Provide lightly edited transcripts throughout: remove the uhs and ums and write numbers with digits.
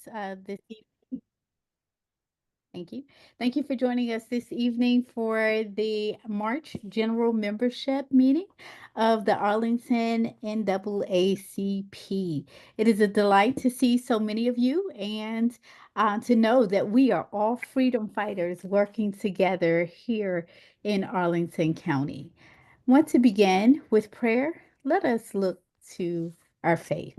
this evening. Thank you. Thank you for joining us this evening for the March General Membership meeting of the Arlington NAACP. It is a delight to see so many of you and to know that we are all freedom fighters working together here in Arlington County. Want to begin with prayer? Let us look to our faith.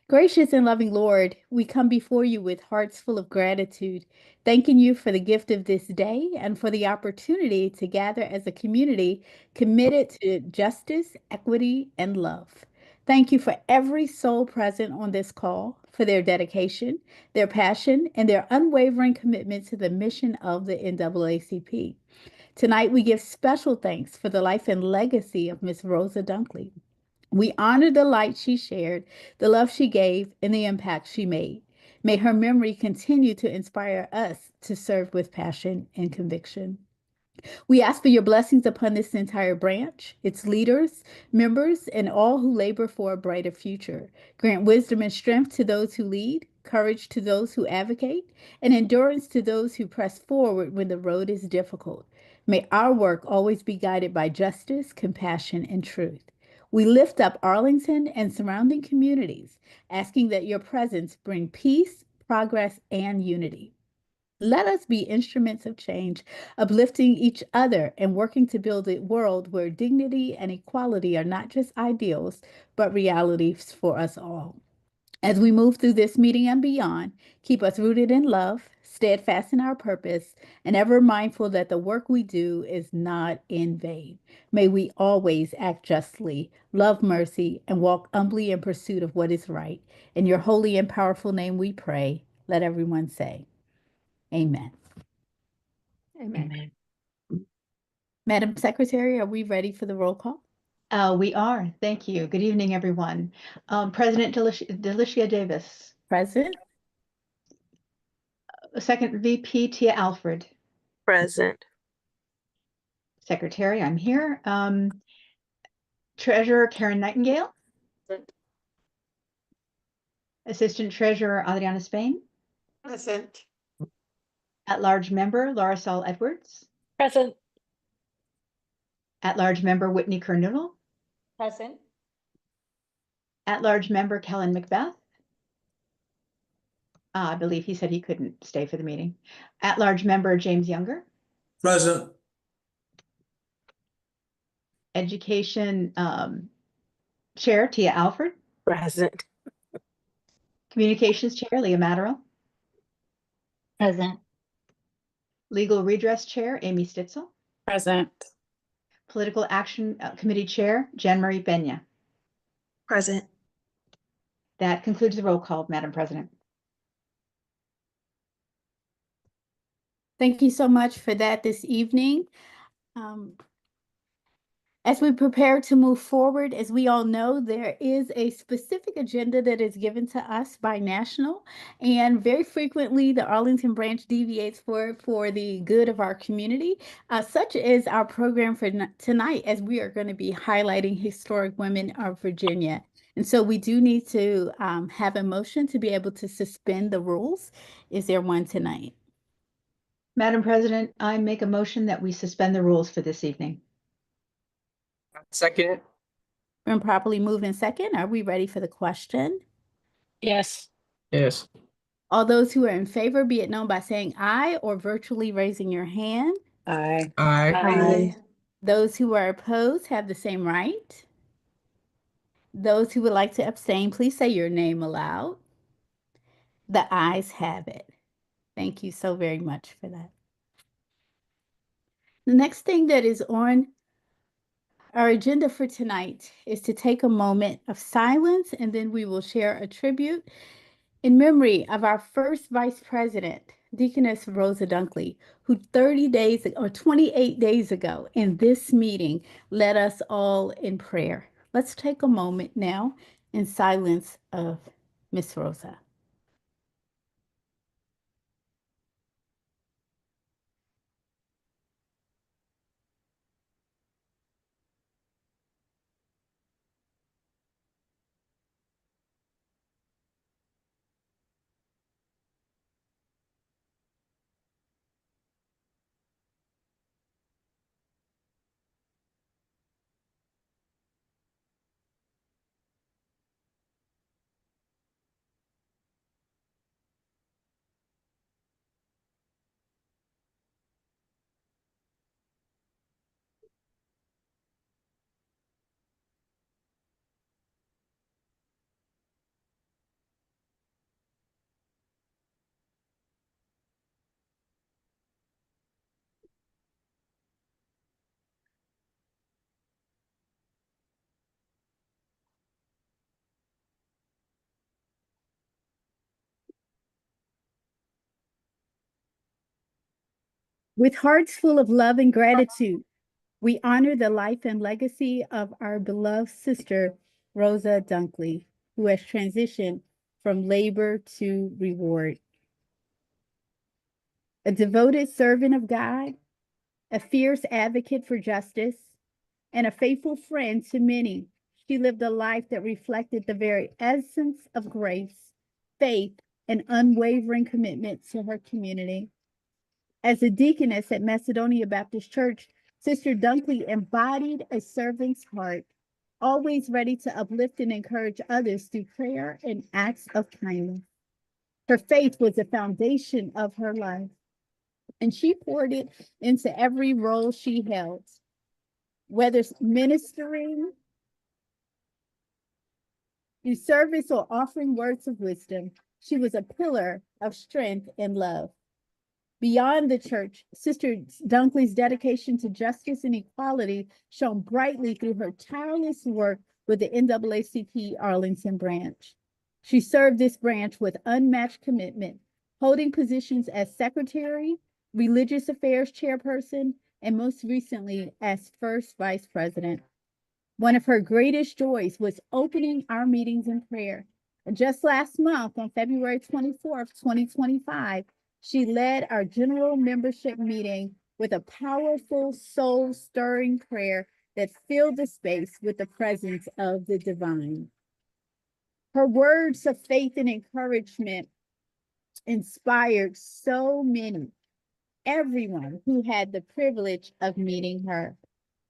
Gracious and loving Lord, we come before you with hearts full of gratitude, thanking you for the gift of this day and for the opportunity to gather as a community committed to justice, equity, and love. Thank you for every soul present on this call, for their dedication, their passion, and their unwavering commitment to the mission of the NAACP. Tonight, we give special thanks for the life and legacy of Miss Rosa Dunkley. We honor the light she shared, the love she gave, and the impact she made. May her memory continue to inspire us to serve with passion and conviction. We ask for your blessings upon this entire branch, its leaders, members, and all who labor for a brighter future. Grant wisdom and strength to those who lead, courage to those who advocate, and endurance to those who press forward when the road is difficult. May our work always be guided by justice, compassion, and truth. We lift up Arlington and surrounding communities, asking that your presence bring peace, progress, and unity. Let us be instruments of change, uplifting each other and working to build a world where dignity and equality are not just ideals, but realities for us all. As we move through this meeting and beyond, keep us rooted in love, steadfast in our purpose, and ever mindful that the work we do is not in vain. May we always act justly, love mercy, and walk humbly in pursuit of what is right. In your holy and powerful name we pray. Let everyone say, Amen. Amen. Madam Secretary, are we ready for the roll call? We are. Thank you. Good evening, everyone. President Delicia Davis. Present. Second VP Tia Alfred. Present. Secretary, I'm here. Treasurer Karen Nightingale. Present. Assistant Treasurer Adriana Spain. Present. At-large member Laura Saul Edwards. Present. At-large member Whitney Kernodle. Present. At-large member Kellen Macbeth. I believe he said he couldn't stay for the meeting. At-large member James Younger. Present. Education Chair Tia Alfred. Present. Communications Chair Leah Matterall. Present. Legal Redress Chair Amy Stitzel. Present. Political Action Committee Chair Jen Marie Benya. Present. That concludes the roll call, Madam President. Thank you so much for that this evening. As we prepare to move forward, as we all know, there is a specific agenda that is given to us by National, and very frequently the Arlington branch deviates for the good of our community, such as our program for tonight, as we are going to be highlighting historic women of Virginia. And so we do need to have a motion to be able to suspend the rules. Is there one tonight? Madam President, I make a motion that we suspend the rules for this evening. Second. Been properly moved in second. Are we ready for the question? Yes. Yes. All those who are in favor, be it known by saying aye or virtually raising your hand. Aye. Aye. Those who are opposed have the same right. Those who would like to abstain, please say your name aloud. The ayes have it. Thank you so very much for that. The next thing that is on our agenda for tonight is to take a moment of silence, and then we will share a tribute in memory of our first Vice President, Deaconess Rosa Dunkley, who 30 days or 28 days ago in this meeting led us all in prayer. Let's take a moment now in silence of Miss Rosa. With hearts full of love and gratitude, we honor the life and legacy of our beloved sister, Rosa Dunkley, who has transitioned from labor to reward. A devoted servant of God, a fierce advocate for justice, and a faithful friend to many, she lived a life that reflected the very essence of grace, faith, and unwavering commitment to her community. As a deaconess at Macedonia Baptist Church, Sister Dunkley embodied a servant's heart, always ready to uplift and encourage others through prayer and acts of kindness. Her faith was the foundation of her life, and she poured it into every role she held, whether ministering, through service, or offering words of wisdom. She was a pillar of strength and love. Beyond the church, Sister Dunkley's dedication to justice and equality shone brightly through her tireless work with the NAACP Arlington branch. She served this branch with unmatched commitment, holding positions as secretary, religious affairs chairperson, and most recently as first vice president. One of her greatest joys was opening our meetings in prayer. And just last month, on February 24th, 2025, she led our general membership meeting with a powerful, soul stirring prayer that filled the space with the presence of the divine. Her words of faith and encouragement inspired so many, everyone who had the privilege of meeting her.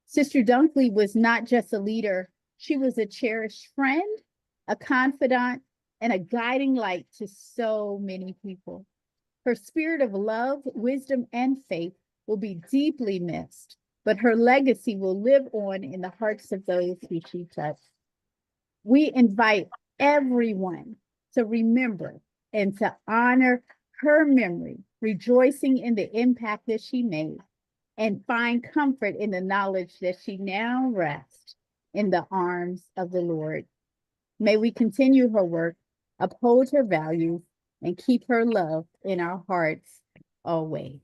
Sister Dunkley was not just a leader, she was a cherished friend, a confidant, and a guiding light to so many people. Her spirit of love, wisdom, and faith will be deeply missed, but her legacy will live on in the hearts of those who she touched. We invite everyone to remember and to honor her memory, rejoicing in the impact that she made, and find comfort in the knowledge that she now rests in the arms of the Lord. May we continue her work, uphold her values, and keep her love in our hearts always.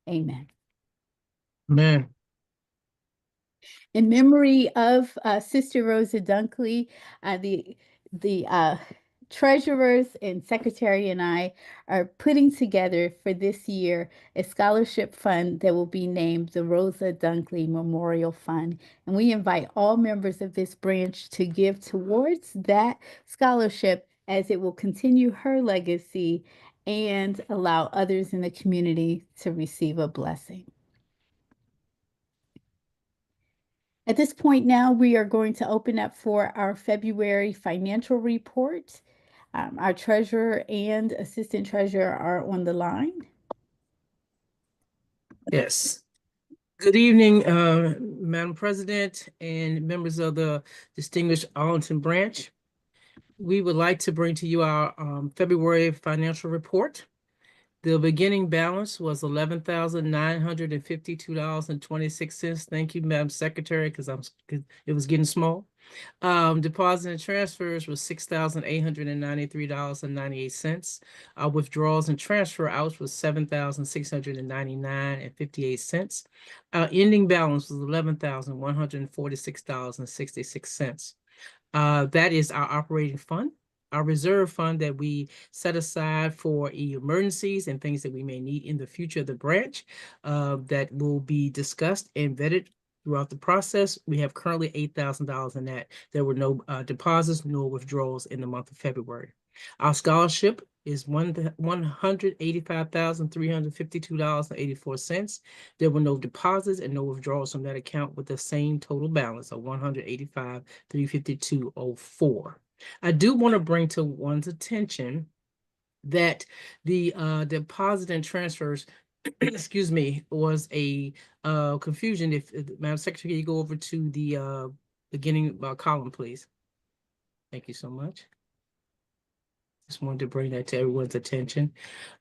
Amen. Amen. In memory of Sister Rosa Dunkley, the treasurers and secretary and I are putting together for this year a scholarship fund that will be named the Rosa Dunkley Memorial Fund. And we invite all members of this branch to give towards that scholarship as it will continue her legacy and allow others in the community to receive a blessing. At this point now, we are going to open up for our February financial report. Our treasurer and assistant treasurer are on the line. Yes. Good evening, Madam President and members of the distinguished Arlington branch. We would like to bring to you our February financial report. The beginning balance was $11,952.26. Thank you, Madam Secretary, because it was getting small. Deposit and transfers was $6,893.98. Withdrawals and transfer outs was $7,699.58. Our ending balance was $11,146.66. That is our operating fund. Our reserve fund that we set aside for emergencies and things that we may need in the future of the branch that will be discussed and vetted throughout the process. We have currently $8,000 in that. There were no deposits nor withdrawals in the month of February. Our scholarship is $185,352.84. There were no deposits and no withdrawals from that account with the same total balance of $185,352.04. I do want to bring to one's attention that the deposit and transfers, excuse me, was a confusion. If Madam Secretary, you go over to the beginning column, please. Thank you so much. Just wanted to bring that to everyone's attention.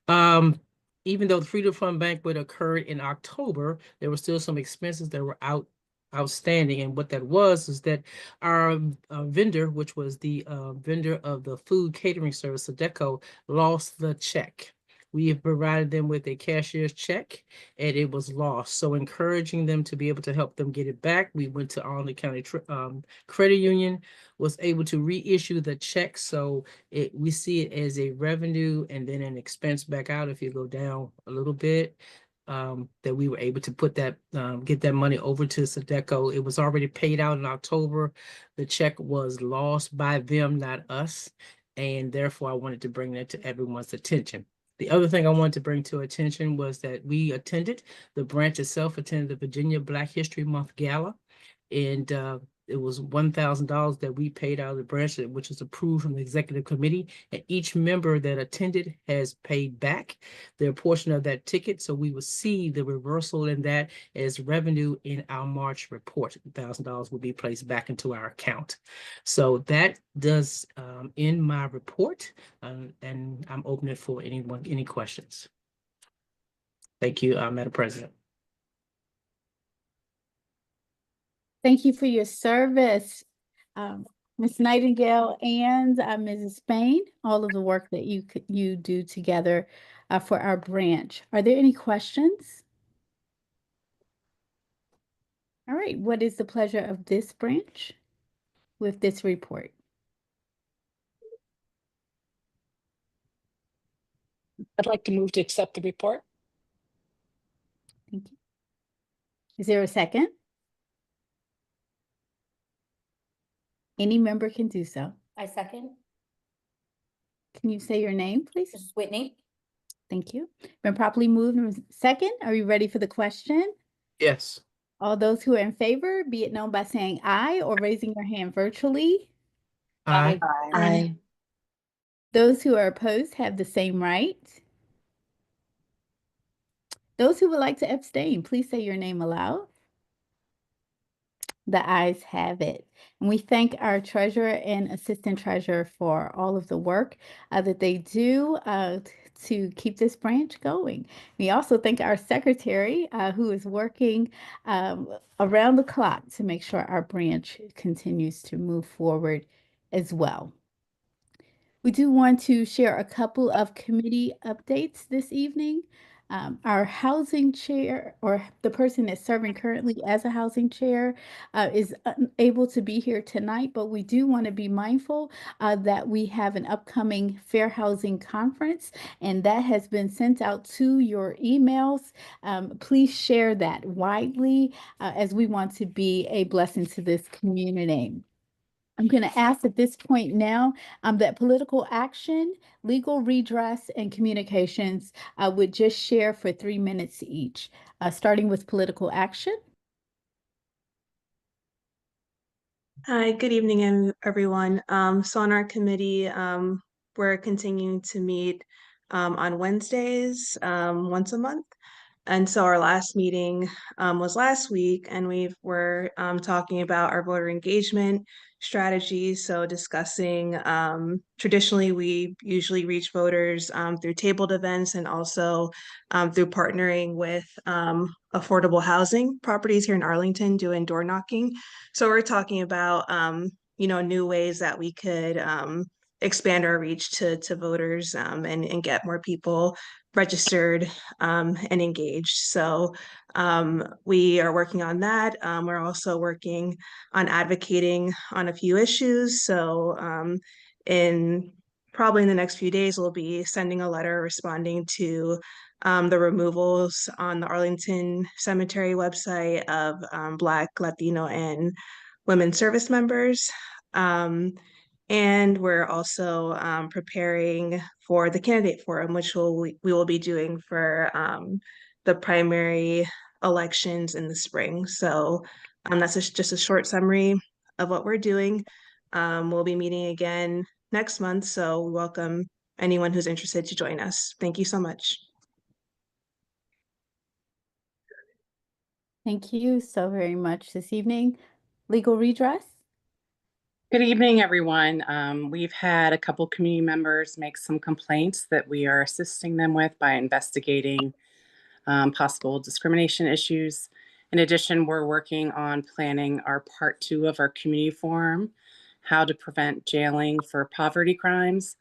Even though the Freedom Fund banquet occurred in October, there were still some expenses that were outstanding. And what that was is that our vendor, which was the vendor of the food catering service, Deco, lost the check. we have provided them with a cashier's check and it was lost. So encouraging them to be able to help them get it back. We went to Arlington County Credit Union, was able to reissue the check. So we see it as a revenue and then an expense back out if you go down a little bit. That we were able to put that, get that money over to Sedeco. It was already paid out in October. The check was lost by them, not us. And therefore, I wanted to bring that to everyone's attention. The other thing I wanted to bring to attention was that the branch itself attended the Virginia Black History Month Gala. And it was $1,000 that we paid out of the branch, which was approved from the executive committee. And each member that attended has paid back their portion of that ticket. So we will see the reversal in that as revenue in our March report. $1,000 will be placed back into our account. So that does end my report. And I'm open it for any questions. Thank you, Madam President. Thank you for your service, Ms. Nightingale and Mrs. Spain, all of the work that you do together for our branch. Are there any questions? All right, what is the pleasure of this branch with this report? I'd like to move to accept the report. Thank you. Is there a second? Any member can do so. I second. Can you say your name, please? This is Whitney. Thank you. Been properly moved and second. Are you ready for the question? Yes. All those who are in favor, be it known by saying aye or raising your hand virtually. Aye. Aye. Those who are opposed have the same right. Those who would like to abstain, please say your name aloud. The ayes have it. And we thank our treasurer and assistant treasurer for all of the work that they do to keep this branch going. We also thank our secretary who is working around the clock to make sure our branch continues to move forward as well. We do want to share a couple of committee updates this evening. Our housing chair, or the person that's serving currently as a housing chair, is unable to be here tonight, but we do want to be mindful that we have an upcoming Fair Housing Conference, and that has been sent out to your emails. Please share that widely as we want to be a blessing to this community. I'm going to ask at this point now that political action, legal redress, and communications would just share for 3 minutes each, starting with political action. Hi, good evening, everyone. So on our committee, we're continuing to meet on Wednesdays once a month. And so our last meeting was last week, and we were talking about our voter engagement strategies. So discussing, traditionally, we usually reach voters through tabled events and also through partnering with affordable housing properties here in Arlington doing door knocking. So we're talking about, new ways that we could expand our reach to voters and get more people registered and engaged. So we are working on that. We're also working on advocating on a few issues. So probably in the next few days, we'll be sending a letter responding to the removals on the Arlington Cemetery website of Black, Latino, and women service members. And we're also preparing for the candidate forum, which we will be doing for the primary elections in the spring. So that's just a short summary of what we're doing. We'll be meeting again next month, so we welcome anyone who's interested to join us. Thank you so much. Thank you so very much this evening. Legal redress. Good evening, everyone. We've had a couple community members make some complaints that we are assisting them with by investigating possible discrimination issues. In addition, we're working on planning our part 2 of our community forum, how to prevent jailing for poverty crimes.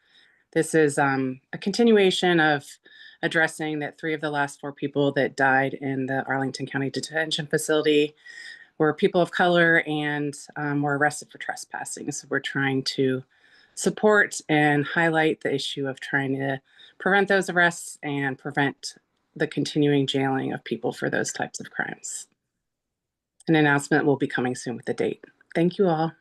This is a continuation of addressing that 3 of the last 4 people that died in the Arlington County Detention Facility were people of color and were arrested for trespassing. So we're trying to support and highlight the issue of trying to prevent those arrests and prevent the continuing jailing of people for those types of crimes. An announcement will be coming soon with the date. Thank you all.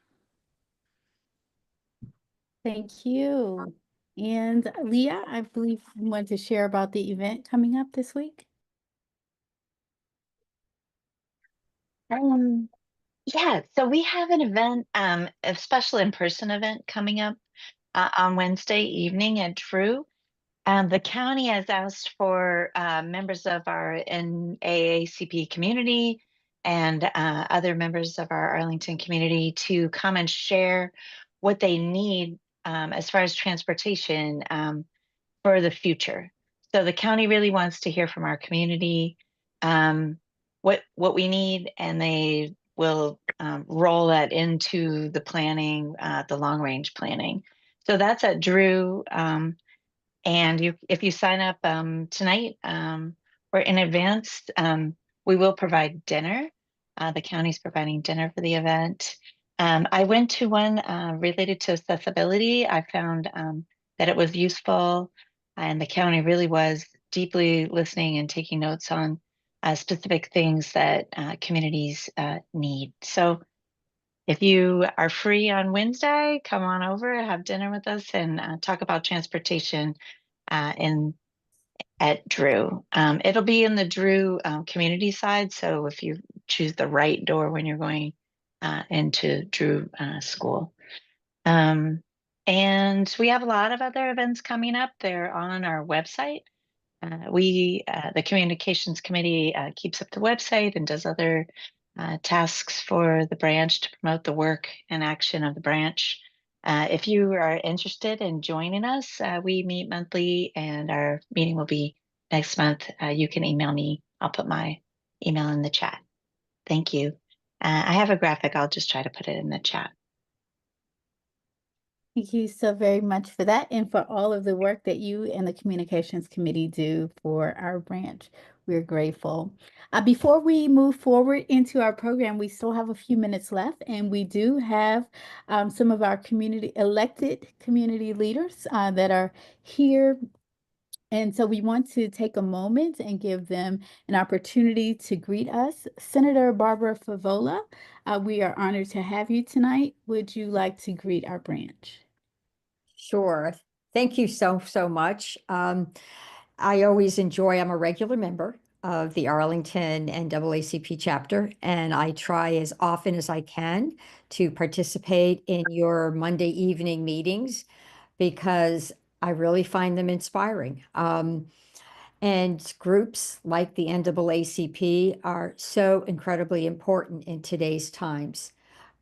Thank you. And Leah, I believe you want to share about the event coming up this week. Yeah, so we have an event, a special in-person event coming up on Wednesday evening at Drew. The county has asked for members of our NAACP community and other members of our Arlington community to come and share what they need as far as transportation for the future. So the county really wants to hear from our community what we need, and they will roll that into the planning, the long range planning. So that's at Drew. And if you sign up tonight or in advance, we will provide dinner. The county's providing dinner for the event. I went to one related to accessibility. I found that it was useful, and the county really was deeply listening and taking notes on specific things that communities need. So if you are free on Wednesday, come on over, have dinner with us, and talk about transportation in at Drew. It'll be in the Drew community side, so if you choose the right door when you're going into Drew school. And we have a lot of other events coming up. They're on our website. The communications committee keeps up the website and does other tasks for the branch to promote the work and action of the branch. If you are interested in joining us, we meet monthly and our meeting will be next month. You can email me. I'll put my email in the chat. Thank you. I have a graphic. I'll just try to put it in the chat. Thank you so very much for that and for all of the work that you and the Communications Committee do for our branch. We're grateful. Before we move forward into our program, we still have a few minutes left, and we do have some of our elected community leaders that are here. And so we want to take a moment and give them an opportunity to greet us. Senator Barbara Favola, we are honored to have you tonight. Would you like to greet our branch? Sure. Thank you so much. I always enjoy, I'm a regular member of the Arlington NAACP chapter, and I try as often as I can to participate in your Monday evening meetings because I really find them inspiring. And groups like the NAACP are so incredibly important in today's times.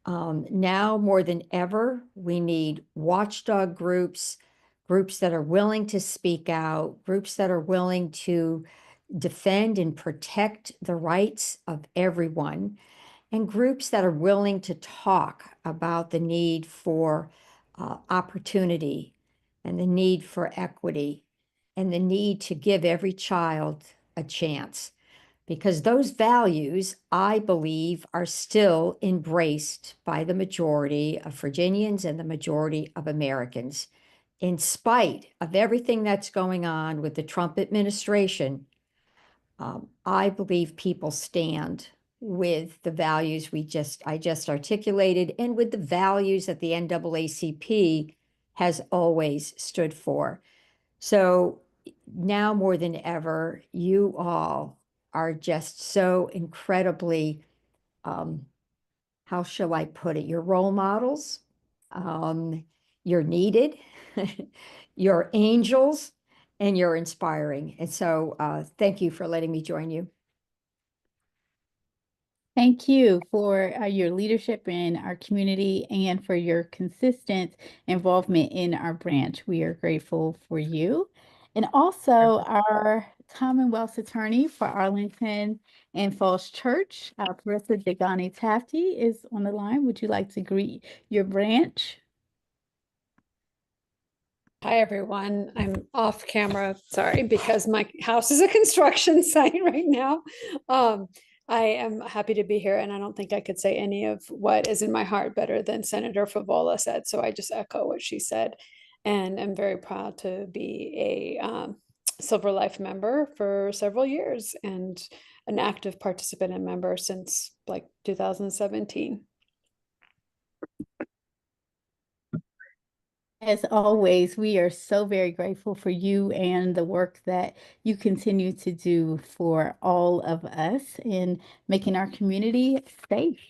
Now more than ever, we need watchdog groups, groups that are willing to speak out, groups that are willing to defend and protect the rights of everyone, and groups that are willing to talk about the need for opportunity and the need for equity and the need to give every child a chance. Because those values, I believe, are still embraced by the majority of Virginians and the majority of Americans. In spite of everything that's going on with the Trump administration, I believe people stand with the values I just articulated and with the values that the NAACP has always stood for. So now more than ever, you all are just so incredibly, how shall I put it? You're role models. You're needed. You're angels, and you're inspiring. And so thank you for letting me join you. Thank you for your leadership in our community and for your consistent involvement in our branch. We are grateful for you. And also our Commonwealth's Attorney for Arlington and Falls Church, Marissa Degani Tafty is on the line. Would you like to greet your branch? Hi, everyone. I'm off camera, sorry, because my house is a construction site right now. I am happy to be here, and I don't think I could say any of what is in my heart better than Senator Favola said. So I just echo what she said, and I'm very proud to be a Silver Life member for several years and an active participant and member since like 2017. As always, we are so very grateful for you and the work that you continue to do for all of us in making our community safe.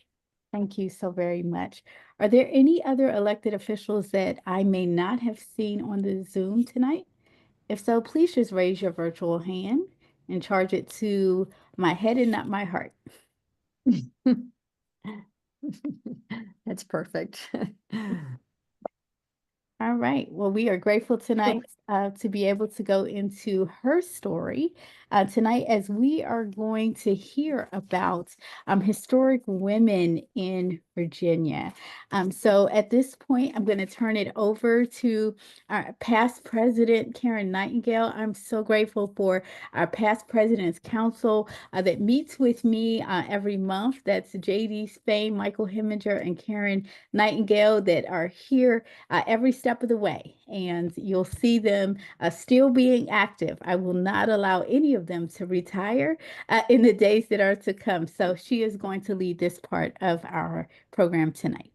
Thank you so very much. Are there any other elected officials that I may not have seen on the Zoom tonight? If so, please just raise your virtual hand and charge it to my head and not my heart. That's perfect. All right. Well, we are grateful tonight to be able to go into her story tonight as we are going to hear about historic women in Virginia. So at this point, I'm going to turn it over to our past president, Karen Nightingale. I'm so grateful for our past president's council that meets with me every month. That's J.D. Spain, Michael Heminger, and Karen Nightingale that are here every step of the way, and you'll see them still being active. I will not allow any of them to retire in the days that are to come. So she is going to lead this part of our program tonight.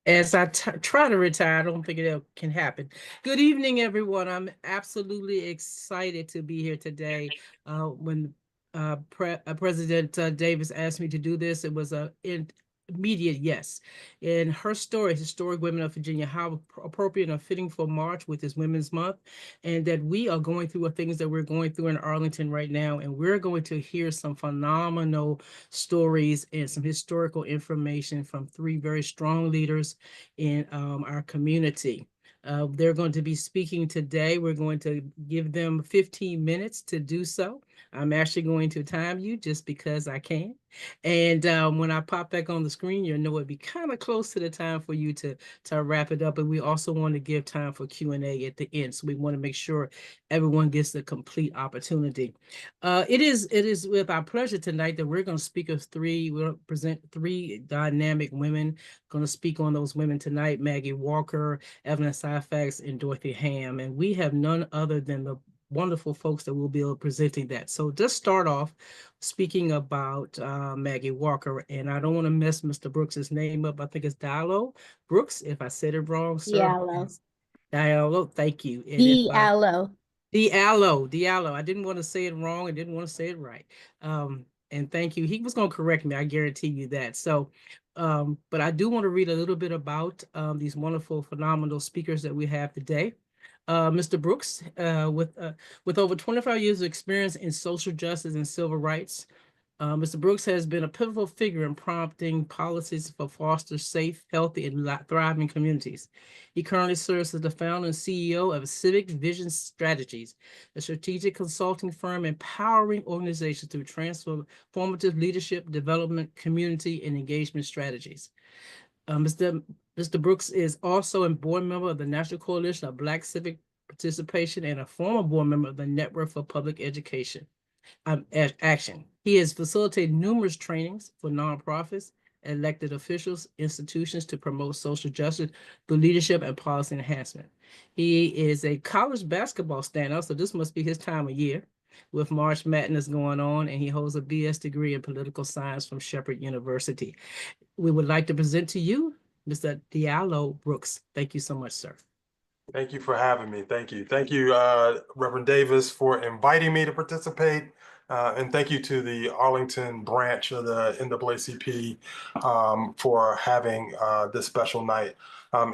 As I try to retire, I don't think it can happen. Good evening, everyone. I'm absolutely excited to be here today. When President Davis asked me to do this, it was an immediate yes. In her story, Historic Women of Virginia, how appropriate and fitting for March with this Women's Month, and that we are going through the things that we're going through in Arlington right now, and we're going to hear some phenomenal stories and some historical information from three very strong leaders in our community. They're going to be speaking today. We're going to give them 15 minutes to do so. I'm actually going to time you just because I can. And when I pop back on the screen, you'll know it'd be kind of close to the time for you to wrap it up. And we also want to give time for Q&A at the end. So we want to make sure everyone gets the complete opportunity. It is with our pleasure tonight that we're going to speak of we'll present three dynamic women. Going to speak on those women tonight: Maggie Walker, Evelyn Syphax, and Dorothy Hamm. And we have none other than the wonderful folks that will be presenting that. So just start off speaking about Maggie Walker, and I don't want to mess Mr. Brooks's name up. I think it's Diallo Brooks. If I said it wrong, sir. Diallo, thank you. And Diallo. Diallo. I didn't want to say it wrong. I didn't want to say it right. And thank you. He was going to correct me. I guarantee you that. So, but I do want to read a little bit about these wonderful, phenomenal speakers that we have today. Mr. Brooks, with over 25 years of experience in social justice and civil rights, Mr. Brooks has been a pivotal figure in prompting policies for foster safe, healthy, and thriving communities. He currently serves as the founder and CEO of Civic Vision Strategies, a strategic consulting firm empowering organizations through transformative leadership, development, community, and engagement strategies. Mr. Brooks is also a board member of the National Coalition of Black Civic Participation and a former board member of the Network for Public Education Action. He has facilitated numerous trainings for nonprofits, elected officials, institutions to promote social justice through leadership and policy enhancement. He is a college basketball standout, so this must be his time of year with March Madness going on, and he holds a BS degree in political science from Shepherd University. We would like to present to you Mr. Diallo Brooks. Thank you so much, sir. Thank you for having me. Thank you. Thank you, Reverend Davis, for inviting me to participate. And thank you to the Arlington branch of the NAACP for having this special night.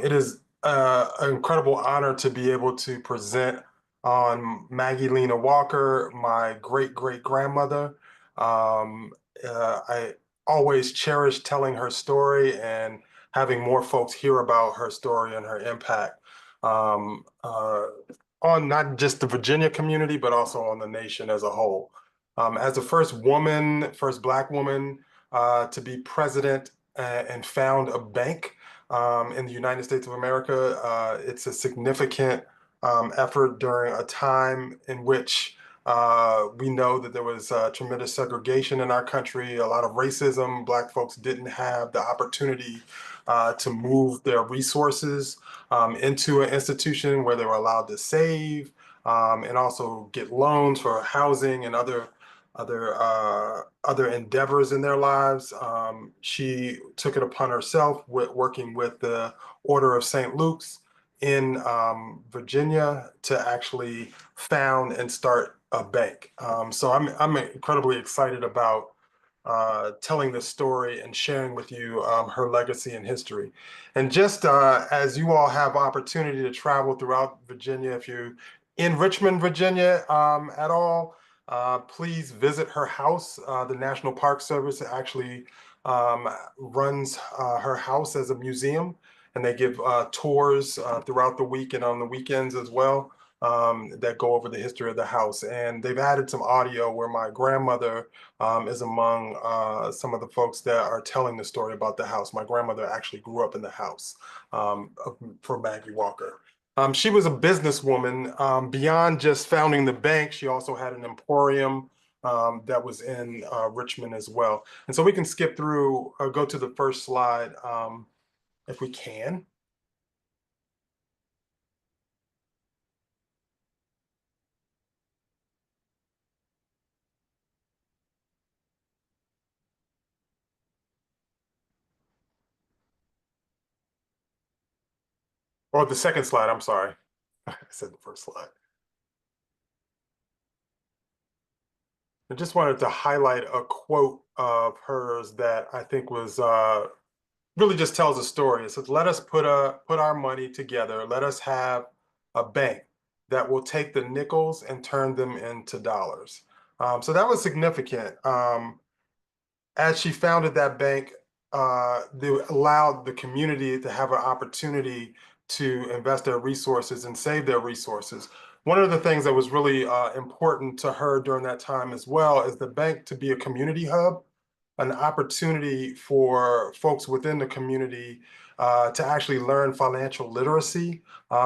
It is an incredible honor to be able to present on Maggie Lena Walker, my great-great-grandmother. I always cherish telling her story and having more folks hear about her story and her impact on not just the Virginia community, but also on the nation as a whole. As the first Black woman to be president and found a bank in the United States of America, it's a significant effort during a time in which we know that there was tremendous segregation in our country, a lot of racism. Black folks didn't have the opportunity to move their resources into an institution where they were allowed to save and also get loans for housing and other endeavors in their lives. She took it upon herself with working with the Order of St. Luke's in Virginia to actually found and start a bank. So I'm incredibly excited about telling this story and sharing with you her legacy and history. And just as you all have opportunity to travel throughout Virginia, if you're in Richmond, Virginia at all, please visit her house. The National Park Service actually runs her house as a museum, and they give tours throughout the week and on the weekends as well that go over the history of the house. And they've added some audio where my grandmother is among some of the folks that are telling the story about the house. My grandmother actually grew up in the house for Maggie Walker. She was a businesswoman. Beyond just founding the bank, she also had an emporium that was in Richmond as well. And so we can skip through, go to the first slide if we can. Or the second slide, I'm sorry. I said the first slide. I just wanted to highlight a quote of hers that I think was really just tells a story. It says, "Let us put our money together. Let us have a bank that will take the nickels and turn them into dollars." So that was significant. As she founded that bank, they allowed the community to have an opportunity to invest their resources and save their resources. One of the things that was really important to her during that time as well is the bank to be a community hub, an opportunity for folks within the community to actually learn financial literacy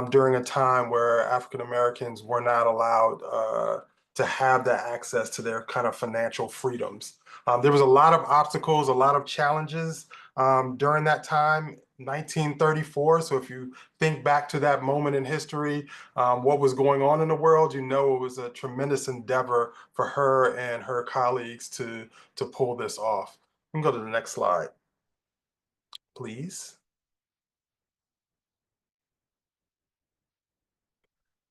during a time where African Americans were not allowed to have that access to their kind of financial freedoms. There was a lot of obstacles, a lot of challenges during that time, 1934. So if you think back to that moment in history, what was going on in the world, you know it was a tremendous endeavor for her and her colleagues to pull this off. We can go to the next slide, please.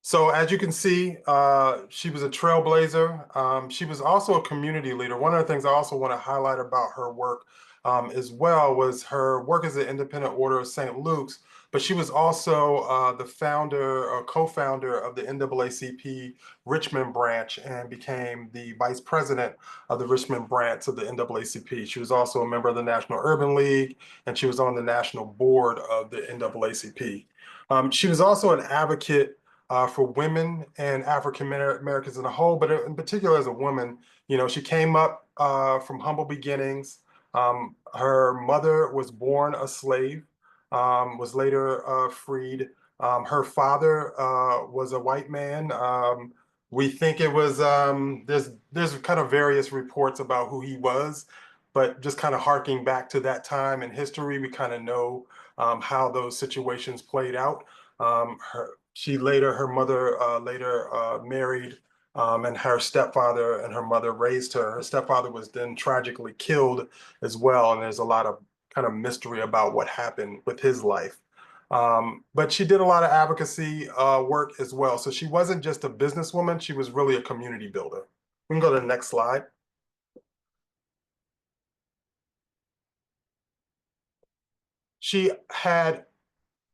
So as you can see, she was a trailblazer. She was also a community leader. One of the things I also want to highlight about her work as well was her work as an independent order of St. Luke's, but she was also the founder or co-founder of the NAACP Richmond branch and became the vice president of the Richmond branch of the NAACP. She was also a member of the National Urban League, and she was on the national board of the NAACP. She was also an advocate for women and African Americans in a whole, but in particular as a woman, you know, she came up from humble beginnings. Her mother was born a slave, was later freed. Her father was a white man. We think it was, there's kind of various reports about who he was, but just kind of harking back to that time in history, we kind of know how those situations played out. Her mother later married, and her stepfather and her mother raised her. Her stepfather was then tragically killed as well, and there's a lot of kind of mystery about what happened with his life. But she did a lot of advocacy work as well. So she wasn't just a businesswoman, she was really a community builder. We can go to the next slide.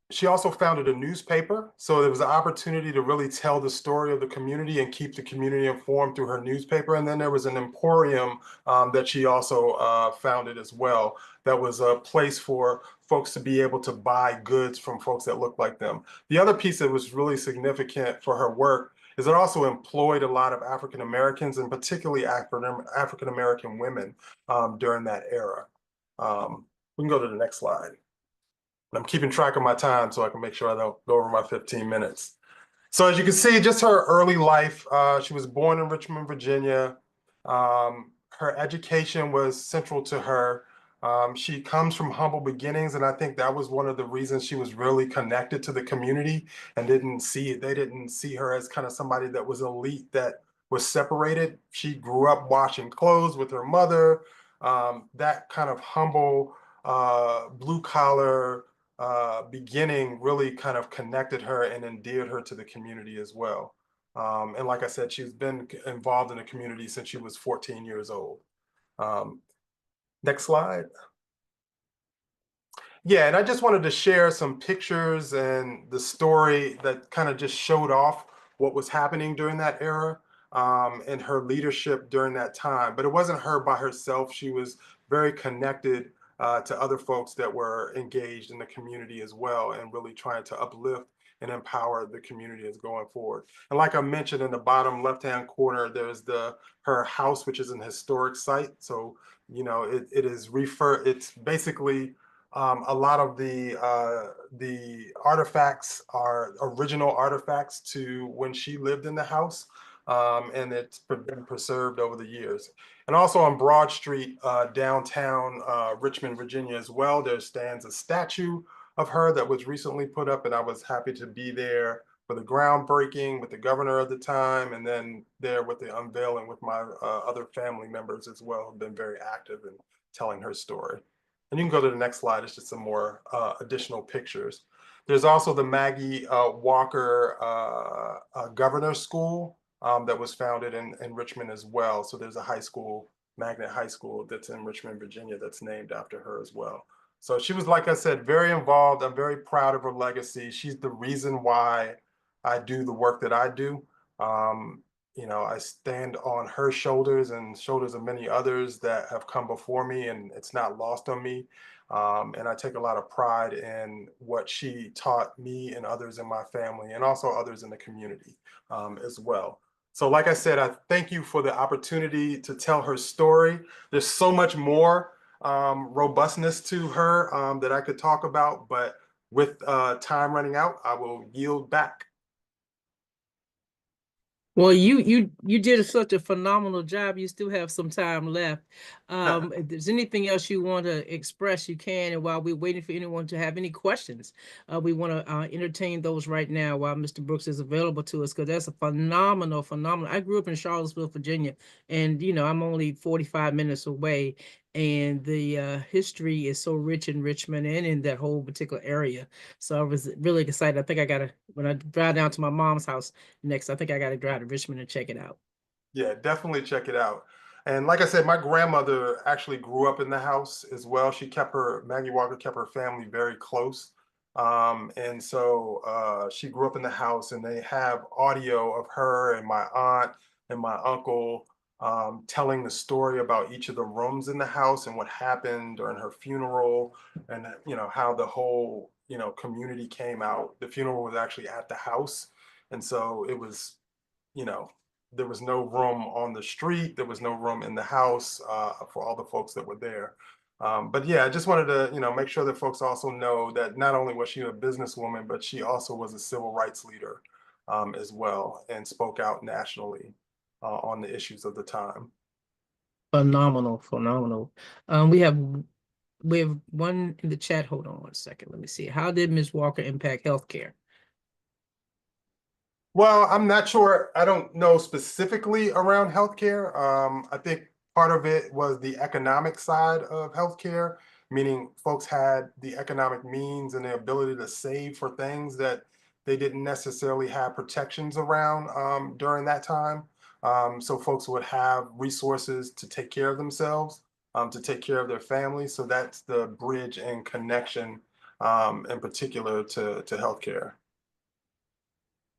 She also founded a newspaper, so there was an opportunity to really tell the story of the community and keep the community informed through her newspaper. And then there was an emporium that she also founded as well. That was a place for folks to be able to buy goods from folks that looked like them. The other piece that was really significant for her work is it also employed a lot of African Americans and particularly African American women during that era. We can go to the next slide. I'm keeping track of my time so I can make sure I don't go over my 15 minutes. So as you can see, just her early life, she was born in Richmond, Virginia. Her education was central to her. She comes from humble beginnings, and I think that was one of the reasons she was really connected to the community and they didn't see her as kind of somebody that was elite, that was separated. She grew up washing clothes with her mother. That kind of humble, blue collar beginning really kind of connected her and endeared her to the community as well. And like I said, she's been involved in the community since she was 14 years old. Next slide. Yeah, and I just wanted to share some pictures and the story that kind of just showed off what was happening during that era, and her leadership during that time. But it wasn't her by herself. She was very connected to other folks that were engaged in the community as well, and really trying to uplift and empower the community as going forward. And like I mentioned, in the bottom left-hand corner, there's her house, which is an historic site. So, you know, it's basically a lot of the artifacts are original artifacts to when she lived in the house, and it's been preserved over the years. And also on Broad Street, downtown Richmond, Virginia as well, there stands a statue of her that was recently put up, and I was happy to be there for the groundbreaking with the governor at the time, and then there with the unveiling with my other family members as well, who've been very active in telling her story. And you can go to the next slide. It's just some more additional pictures. There's also the Maggie Walker Governor School that was founded in Richmond as well. So there's a high school, Magnet High School, that's in Richmond, Virginia, that's named after her as well. So she was, like I said, very involved. I'm very proud of her legacy. She's the reason why I do the work that I do. You know, I stand on her shoulders and shoulders of many others that have come before me, and it's not lost on me. And I take a lot of pride in what she taught me and others in my family, and also others in the community as well. So like I said, I thank you for the opportunity to tell her story. There's so much more robustness to her that I could talk about, but with time running out, I will yield back. Well, you did such a phenomenal job. You still have some time left. If there's anything else you want to express, you can. And while we're waiting for anyone to have any questions, we want to entertain those right now while Mr. Brooks is available to us, because that's a phenomenal. I grew up in Charlottesville, Virginia, and you know I'm only 45 minutes away, and the history is so rich in Richmond and in that whole particular area. So I was really excited. I think when I drive down to my mom's house next, I think I gotta drive to Richmond and check it out. Yeah, definitely check it out. And like I said, my grandmother actually grew up in the house as well. Maggie Walker kept her family very close. And so she grew up in the house, and they have audio of her and my aunt and my uncle telling the story about each of the rooms in the house and what happened during her funeral, and you know how the whole community came out. The funeral was actually at the house, and so it was, you know, there was no room on the street. There was no room in the house for all the folks that were there. But yeah, I just wanted to, make sure that folks also know that not only was she a businesswoman, but she also was a civil rights leader as well, and spoke out nationally on the issues of the time. Phenomenal, phenomenal. We have one in the chat. Hold on one second. Let me see. How did Ms. Walker impact healthcare? Well, I'm not sure. I don't know specifically around healthcare. I think part of it was the economic side of healthcare, meaning folks had the economic means and the ability to save for things that they didn't necessarily have protections around during that time. So folks would have resources to take care of themselves, to take care of their families. So that's the bridge and connection in particular to healthcare.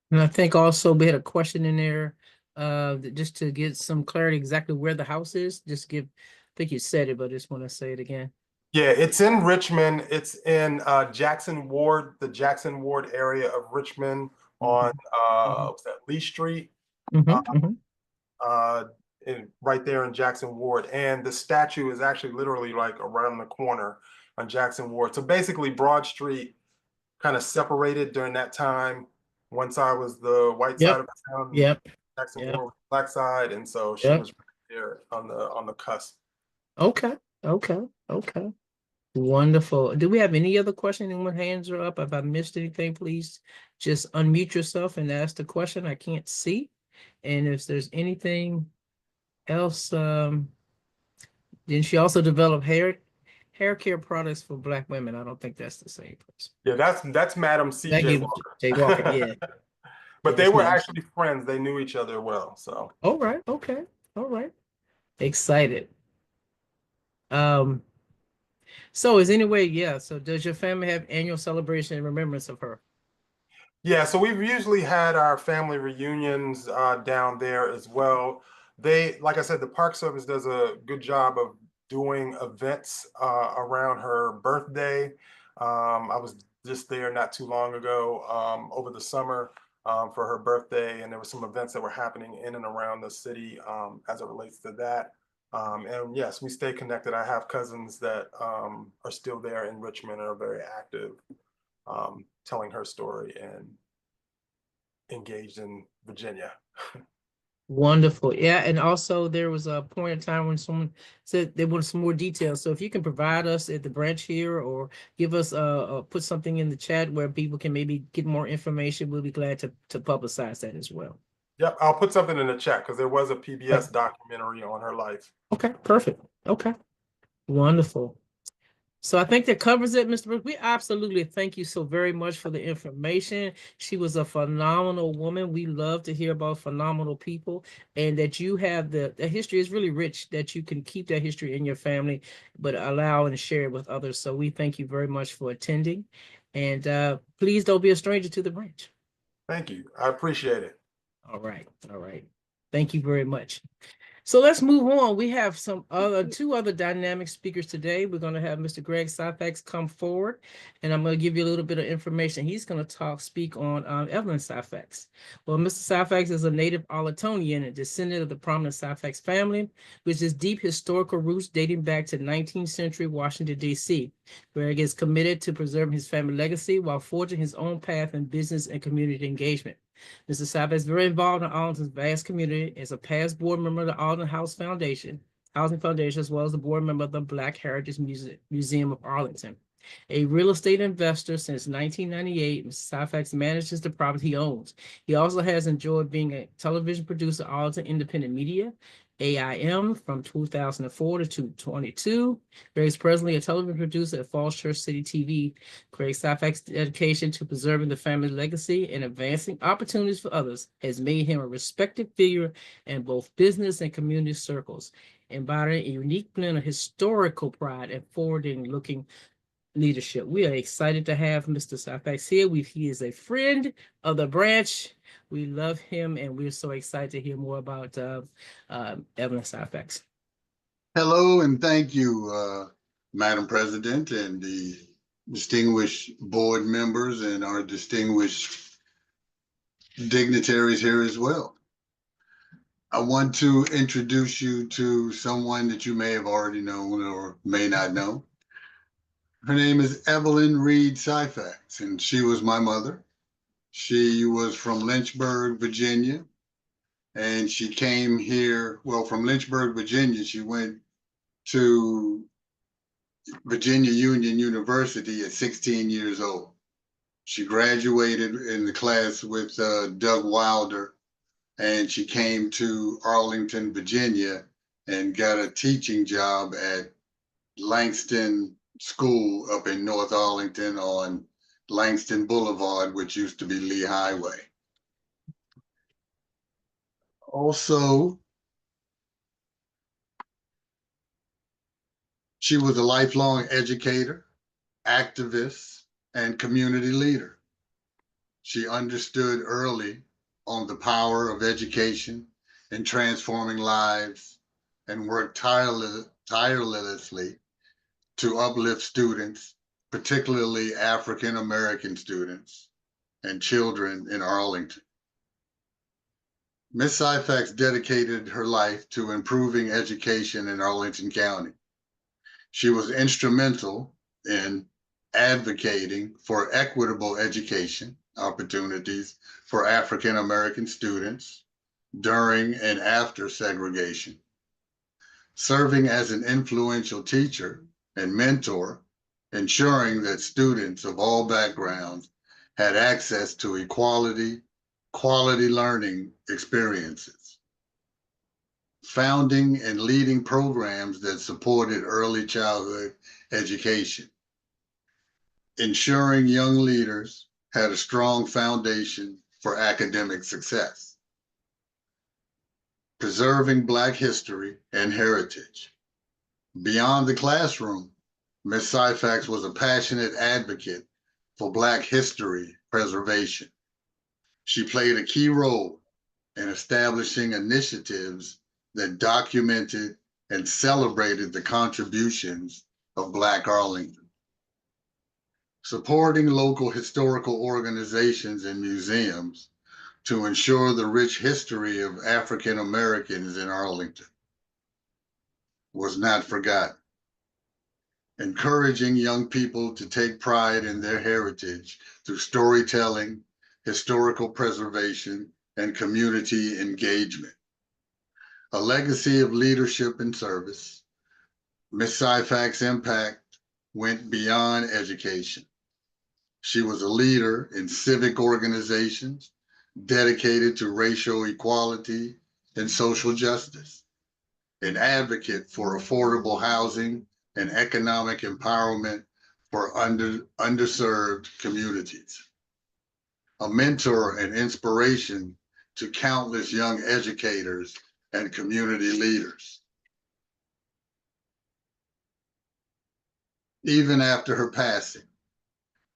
And I think also we had a question in there, just to get some clarity exactly where the house is. I think you said it, but I just want to say it again. Yeah, it's in Richmond. It's in Jackson Ward, the Jackson Ward area of Richmond on what's that, Lee Street, right there in Jackson Ward. And the statue is actually literally like around the corner on Jackson Ward. So basically Broad Street kind of separated during that time. One side was the white Yep. side of town, Yep. Jackson Yep. Gore was the black side, and so she Yep. was right there on the cusp. Okay. Okay. Okay. Wonderful. Do we have any other question? Anyone hands are up? If I missed anything, please just unmute yourself and ask the question. I can't see. And if there's anything else, then she also developed hair care products for Black women. I don't think that's the same person. Yeah, that's Madam C.J. Maggie Walker. J. Walker, yeah. But Yeah, they that's were Madam actually friends. They knew each other well. So All right, okay, all right. Excited. So is anyway, yeah. So does your family have annual celebration in remembrance of her? yeah, so we've usually had our family reunions down there as well. They, like I said, the Park Service does a good job of doing events around her birthday. I was just there not too long ago over the summer for her birthday, and there were some events that were happening in and around the city as it relates to that. And yes, we stay connected. I have cousins that are still there in Richmond and are very active, telling her story and engaged in Virginia. Wonderful. Yeah, and also there was a point in time when someone said they wanted some more details. So if you can provide us at the branch here or give us put something in the chat where people can maybe get more information, we'll be glad to publicize that as well. Yep, I'll put something in the chat because there was a PBS documentary on her life. Okay, perfect. Okay, wonderful. So I think that covers it, Mr. Brooks. We absolutely thank you so very much for the information. She was a phenomenal woman. We love to hear about phenomenal people, and that you have the history is really rich, that you can keep that history in your family, but allow and share it with others. So we thank you very much for attending, and please don't be a stranger to the branch. Thank you. I appreciate it. All right. All right. Thank you very much. So let's move on. We have two other dynamic speakers today. We're going to have Mr. Greg Syphax come forward, and I'm going to give you a little bit of information. He's going to speak on Evelyn Syphax. Well, Mr. Syphax is a native Arlingtonian and descendant of the prominent Syphax family, which has deep historical roots dating back to 19th century Washington, D.C. Greg is committed to preserving his family legacy while forging his own path in business and community engagement. Mr. Syphax is very involved in Arlington's vast community as a past board member of the Arlington Housing Foundation, as well as a board member of the Black Heritage Museum of Arlington. A real estate investor since 1998, Mr. Syphax manages the property he owns. He also has enjoyed being a television producer at Arlington Independent Media, AIM, from 2004 to 2022. Greg is presently a television producer at Falls Church City TV. Greg Syphax's dedication to preserving the family legacy and advancing opportunities for others has made him a respected figure in both business and community circles, embodying a unique blend of historical pride and forward-looking leadership. We are excited to have Mr. Syphax here. He is a friend of the branch. We love him, and we're so excited to hear more about Evelyn Syphax. Hello, and thank you, Madam President, and the distinguished board members and our distinguished dignitaries here as well. I want to introduce you to someone that you may have already known or may not know. Her name is Evelyn Reed Syphax, and she was my mother. She was from Lynchburg, Virginia, and she came here, well, from Lynchburg, Virginia, she went to Virginia Union University at 16 years old. She graduated in the class with Doug Wilder, and she came to Arlington, Virginia, and got a teaching job at Langston School up in North Arlington on Langston Boulevard, which used to be Lee Highway. Also, she was a lifelong educator, activist, and community leader. She understood early on the power of education in transforming lives and worked tirelessly to uplift students, particularly African American students and children in Arlington. Ms. Syphax dedicated her life to improving education in Arlington County. She was instrumental in advocating for equitable education, opportunities for African American students during and after segregation. Serving as an influential teacher and mentor, ensuring that students of all backgrounds had access to quality learning experiences. Founding and leading programs that supported early childhood education. Ensuring young leaders had a strong foundation for academic success. Preserving Black history and heritage. Beyond the classroom, Ms. Syphax was a passionate advocate for Black history preservation. She played a key role in establishing initiatives that documented and celebrated the contributions of Black Arlington. Supporting local historical organizations and museums to ensure the rich history of African Americans in Arlington was not forgotten. Encouraging young people to take pride in their heritage through storytelling, historical preservation, and community engagement. A legacy of leadership and service. Ms. Syphax's impact went beyond education. She was a leader in civic organizations dedicated to racial equality and social justice, an advocate for affordable housing and economic empowerment for underserved communities, a mentor and inspiration to countless young educators and community leaders. Even after her passing,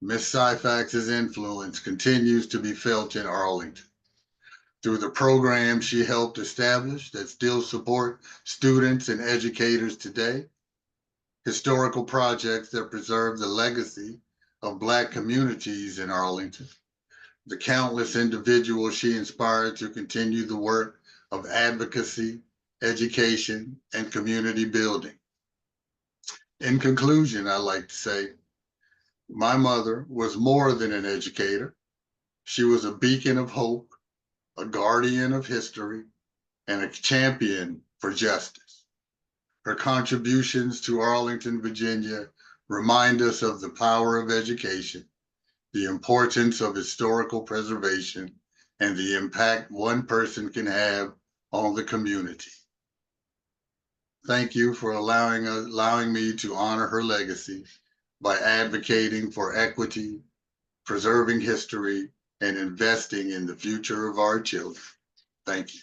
Ms. Syphax's influence continues to be felt in Arlington through the programs she helped establish that still support students and educators today, historical projects that preserve the legacy of Black communities in Arlington, the countless individuals she inspired to continue the work of advocacy, education, and community building. In conclusion, I'd like to say, my mother was more than an educator. She was a beacon of hope, a guardian of history, and a champion for justice. Her contributions to Arlington, Virginia remind us of the power of education, the importance of historical preservation, and the impact one person can have on the community. Thank you for allowing me to honor her legacy by advocating for equity, preserving history, and investing in the future of our children. Thank you.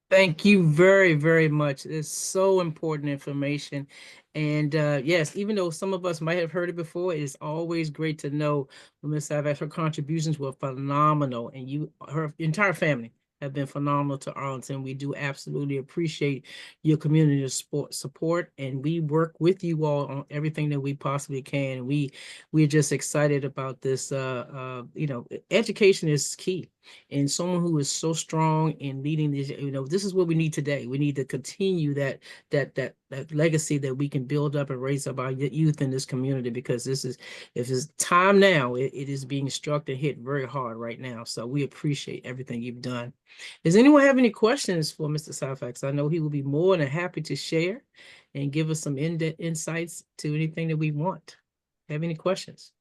Thank you very, very much. It's so important information. And yes, even though some of us might have heard it before, it's always great to know Ms. Syphax, her contributions were phenomenal, and her entire family have been phenomenal to Arlington. We do absolutely appreciate your community support, and we work with you all on everything that we possibly can. We're just excited about this. Education is key. And someone who is so strong in leading this, this is what we need today. We need to continue that legacy that we can build up and raise up our youth in this community, because if it's time now, it is being struck and hit very hard right now. So we appreciate everything you've done. Does anyone have any questions for Mr. Syphax? I know he will be more than happy to share and give us some insights to anything that we want. Have any questions?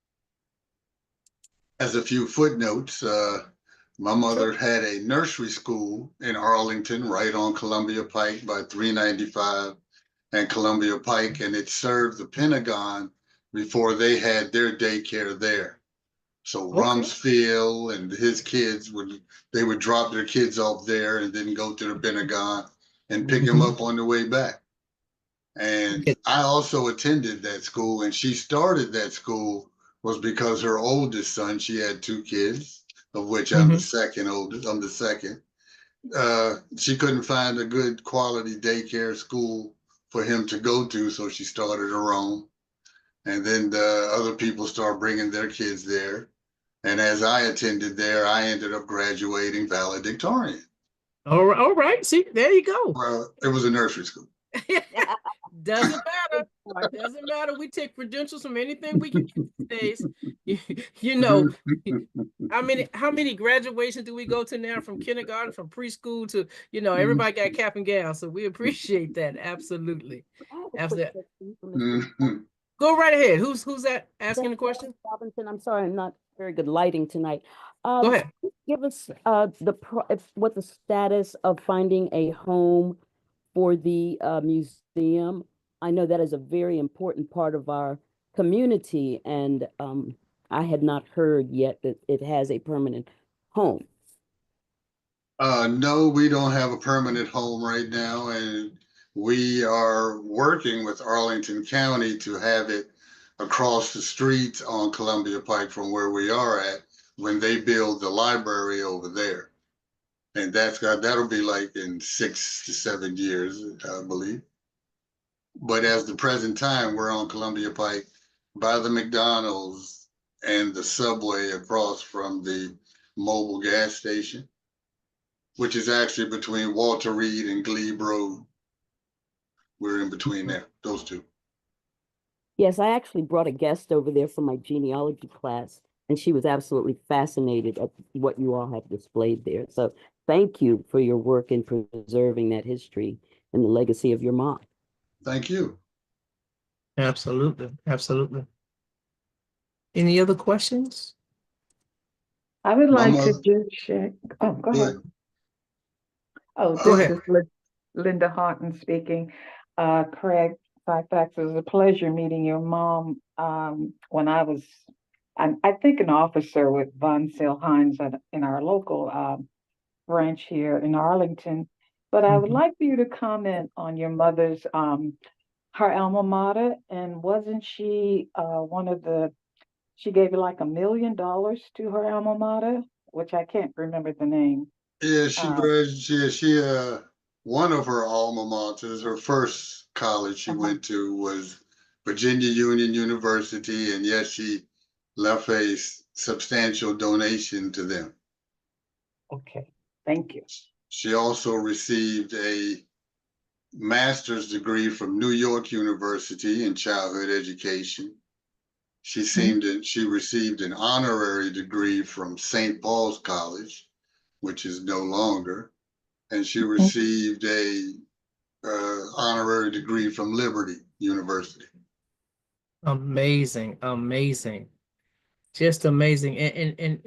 As a few footnotes, my mother had a nursery school in Arlington, right on Columbia Pike by 395 and Columbia Pike, and it served the Pentagon before they had their daycare there. So Rumsfeld and his kids would drop their kids off there and then go to the Pentagon and pick them up on the way back. And I also attended that school, and she started that school was because her oldest son, she had 2 kids, of which I'm the second oldest. I'm the second. She couldn't find a good quality daycare school for him to go to, so she started her own. And then the other people started bringing their kids there. And as I attended there, I ended up graduating valedictorian. All right. See, there you go. Well, it was a nursery school. Doesn't matter. Doesn't matter. We take credentials from anything we can get these days. You know, how many graduations do we go to now, from kindergarten, from preschool to, everybody got cap and gown. So we appreciate that. Absolutely. I have a quick Absolutely. question for Mr. Go right ahead. Who's that asking the question? Robinson. I'm sorry, I'm not very good lighting tonight. Go ahead. Give us what the status of finding a home for the museum. I know that is a very important part of our community, and I had not heard yet that it has a permanent home. No, we don't have a permanent home right now, and we are working with Arlington County to have it across the street on Columbia Pike from where we are at when they build the library over there. And that'll be like in 6 to 7 years, I believe. But as the present time, we're on Columbia Pike by the McDonald's and the subway across from the mobile gas station, which is actually between Walter Reed and Glebe Road. We're in between there, those two. Yes, I actually brought a guest over there for my genealogy class, and she was absolutely fascinated at what you all have displayed there. So thank you for your work in preserving that history and the legacy of your mom. Thank you. Absolutely. Absolutely. Any other questions? I would like to just check. Oh, go ahead. Oh, Go this ahead. is Linda Houghton speaking. Craig Syphax, it was a pleasure meeting your mom when I was, I think, an officer with Von Sil Hines in our local branch here in Arlington. But I would like for you to comment on your mother's, her alma mater, and wasn't she she gave like $1 million to her alma mater, which I can't remember the name. Yeah, she one of her alma maters, her first college she went to was Virginia Union University, and yes, she left a substantial donation to them. Okay, thank you. She also received a master's degree from New York University in childhood education. She received an honorary degree from St. Paul's College, which is no longer, and she received a honorary degree from Liberty University. Amazing, amazing, just amazing. And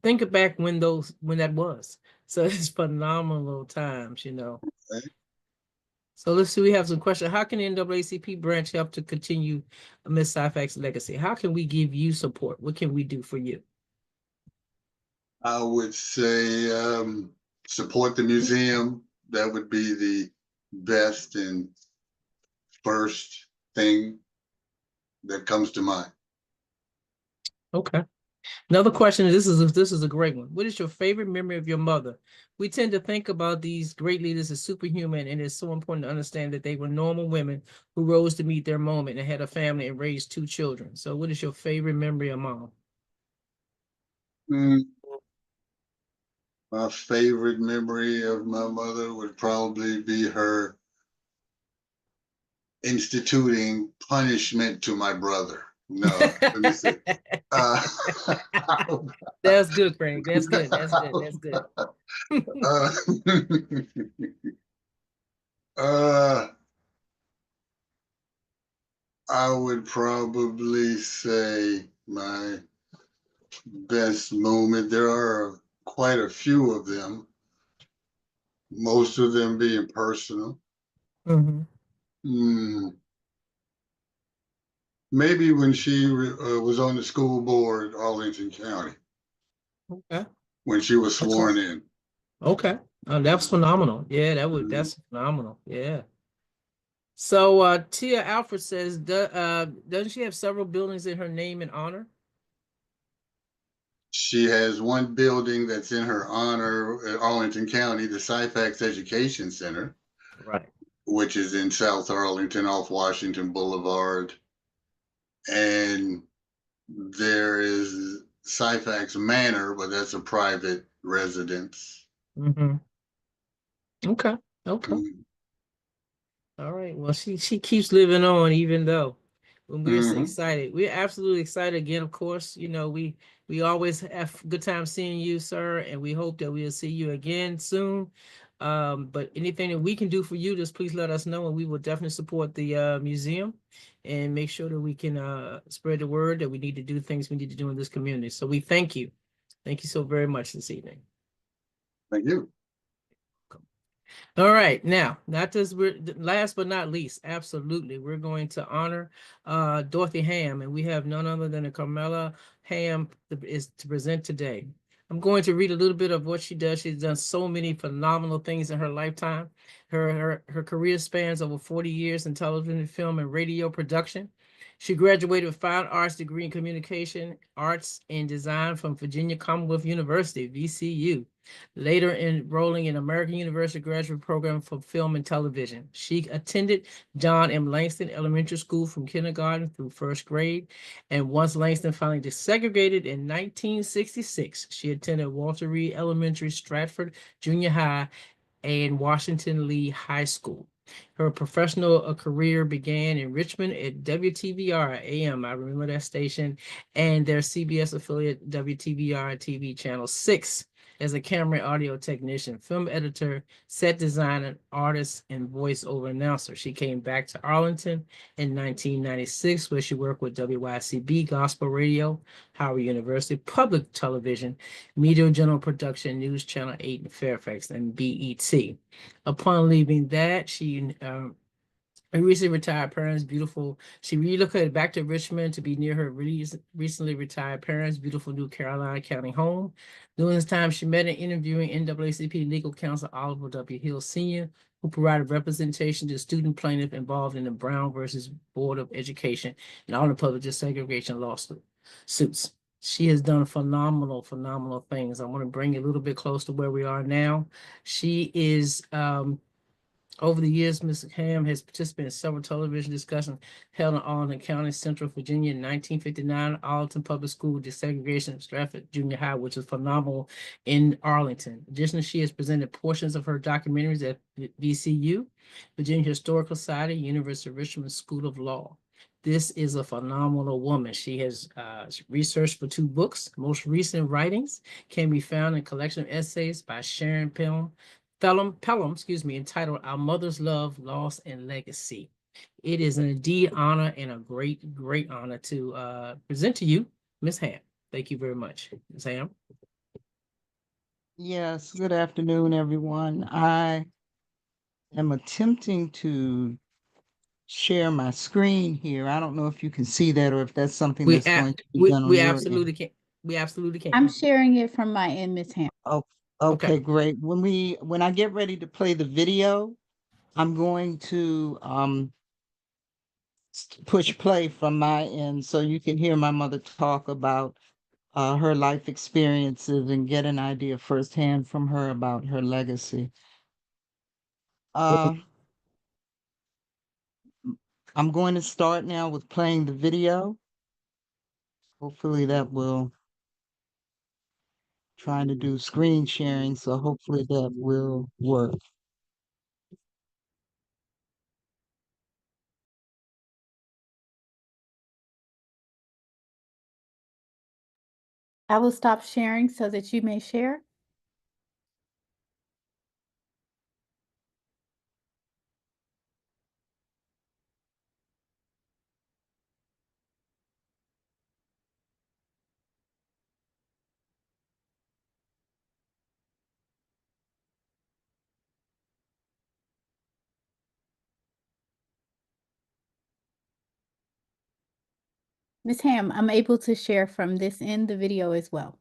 think back when that was. So it's phenomenal times, Okay. So let's see, we have some questions. How can the NAACP branch help to continue Ms. Syphax's legacy? How can we give you support? What can we do for you? I would say support the museum. That would be the best and first thing that comes to mind. Okay. Another question, this is a great one. What is your favorite memory of your mother? We tend to think about these great leaders as superhuman, and it's so important to understand that they were normal women who rose to meet their moment and had a family and raised 2 children. So what is your favorite memory of mom? My favorite memory of my mother would probably be her instituting punishment to my brother. No, let me see. That's good, Frank. That's good. That's good. That's good. I would probably say my best moment. There are quite a few of them, most of them being personal. Maybe when she was on the school board, Arlington County. Okay. When she was sworn in. Okay. That's phenomenal. Yeah, that's phenomenal. Yeah. So Tia Alfred says, doesn't she have several buildings in her name and honor? She has one building that's in her honor at Arlington County, the Syphax Education Center. Right. Which is in South Arlington off Washington Boulevard. And there is Syphax Manor, but that's a private residence. Okay. Okay. All right. Well, she keeps living on, even though when we're so Mhm. excited. We're absolutely excited again, of course. You know, we always have a good time seeing you, sir, and we hope that we'll see you again soon. But anything that we can do for you, just please let us know, and we will definitely support the museum and make sure that we can spread the word that we need to do things we need to do in this community. So we thank you. Thank you so very much this evening. Thank you. All right, now, not just we're last but not least, absolutely, we're going to honor Dorothy Hamm, and we have none other than Carmella Hamm is to present today. I'm going to read a little bit of what she does. She's done so many phenomenal things in her lifetime. Her career spans over 40 years in television, film, and radio production. She graduated with fine arts degree in communication, arts, and design from Virginia Commonwealth University, VCU. Later enrolling in American University graduate program for film and television. She attended John M. Langston Elementary School from kindergarten through first grade. And once Langston finally desegregated in 1966, she attended Walter Reed Elementary, Stratford Junior High, and Washington Lee High School. Her professional career began in Richmond at WTVR AM, I remember that station, and their CBS affiliate WTVR TV Channel 6 as a camera audio technician, film editor, set designer, artist, and voiceover announcer. She came back to Arlington in 1996, where she worked with WYCB Gospel Radio, Howard University Public Television, Media General Production, News Channel 8 in Fairfax, and BET. Upon leaving that, she recently retired parents, beautiful. She relocated back to Richmond to be near her recently retired parents, beautiful New Carolina County home. During this time, she met and interviewing NAACP legal counsel Oliver W. Hill Sr., who provided representation to student plaintiff involved in the Brown versus Board of Education and all the public desegregation lawsuits. She has done phenomenal, phenomenal things. I want to bring you a little bit close to where we are now. She is over the years, Ms. Hamm has participated in several television discussions held in Arlington County, Central Virginia in 1959, Arlington Public School desegregation of Stratford Junior High, which is phenomenal in Arlington. Additionally, she has presented portions of her documentaries at VCU, Virginia Historical Society, University of Richmond School of Law. This is a phenomenal woman. She has researched for 2 books. Most recent writings can be found in a collection of essays by Sharon Pelham, entitled Our Mother's Love, Loss, and Legacy. It is an indeed honor and a great, great honor to present to you, Ms. Hamm. Thank you very much. Ms. Hamm. Yes, good afternoon, everyone. I am attempting to share my screen here. I don't know if you can see that or if that's something that's going to be done on We your absolutely end. can. We absolutely can. I'm sharing it from my end, Ms. Hamm. Oh, Okay. okay, great. When I get ready to play the video, I'm going to push play from my end so you can hear my mother talk about her life experiences and get an idea firsthand from her about her legacy. I'm going to start now with playing the video. Hopefully that will, trying to do screen sharing, so hopefully that will work. I will stop sharing so that you may share. Ms. Hamm, I'm able to share from this end the video as well.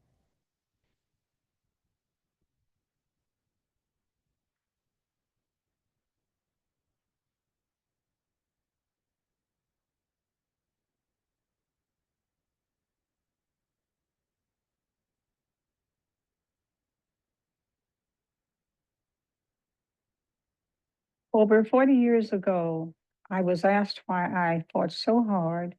Over 40 years ago, I was asked why I fought so hard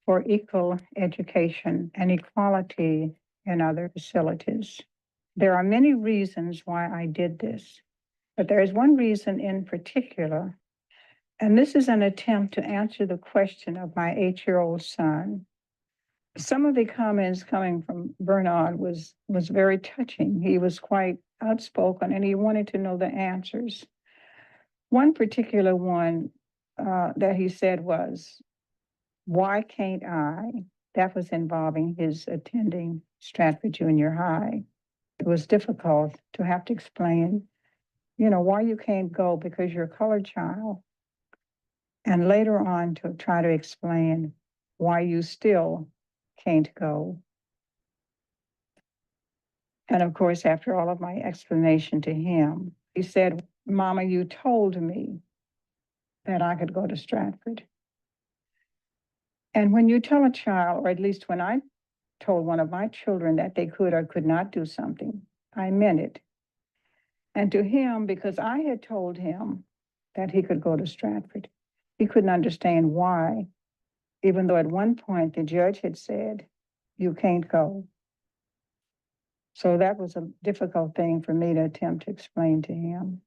for equal education and equality in other facilities. There are many reasons why I did this, but there is one reason in particular And this is an attempt to answer the question of my 8-year-old son. Some of the comments coming from Bernard was very touching. He was quite outspoken and he wanted to know the answers. One particular one that he said was, "Why can't I?" That was involving his attending Stratford Junior High. It was difficult to have to explain, why you can't go because you're a colored child. And later on to try to explain why you still can't go. And of course, after all of my explanation to him, he said, "Mama, you told me that I could go to Stratford." And when you tell a child, or at least when I told one of my children that they could or could not do something, I meant it. And to him, because I had told him that he could go to Stratford, he couldn't understand why, even though at one point the judge had said, "You can't go." So that was a difficult thing for me to attempt to explain to him.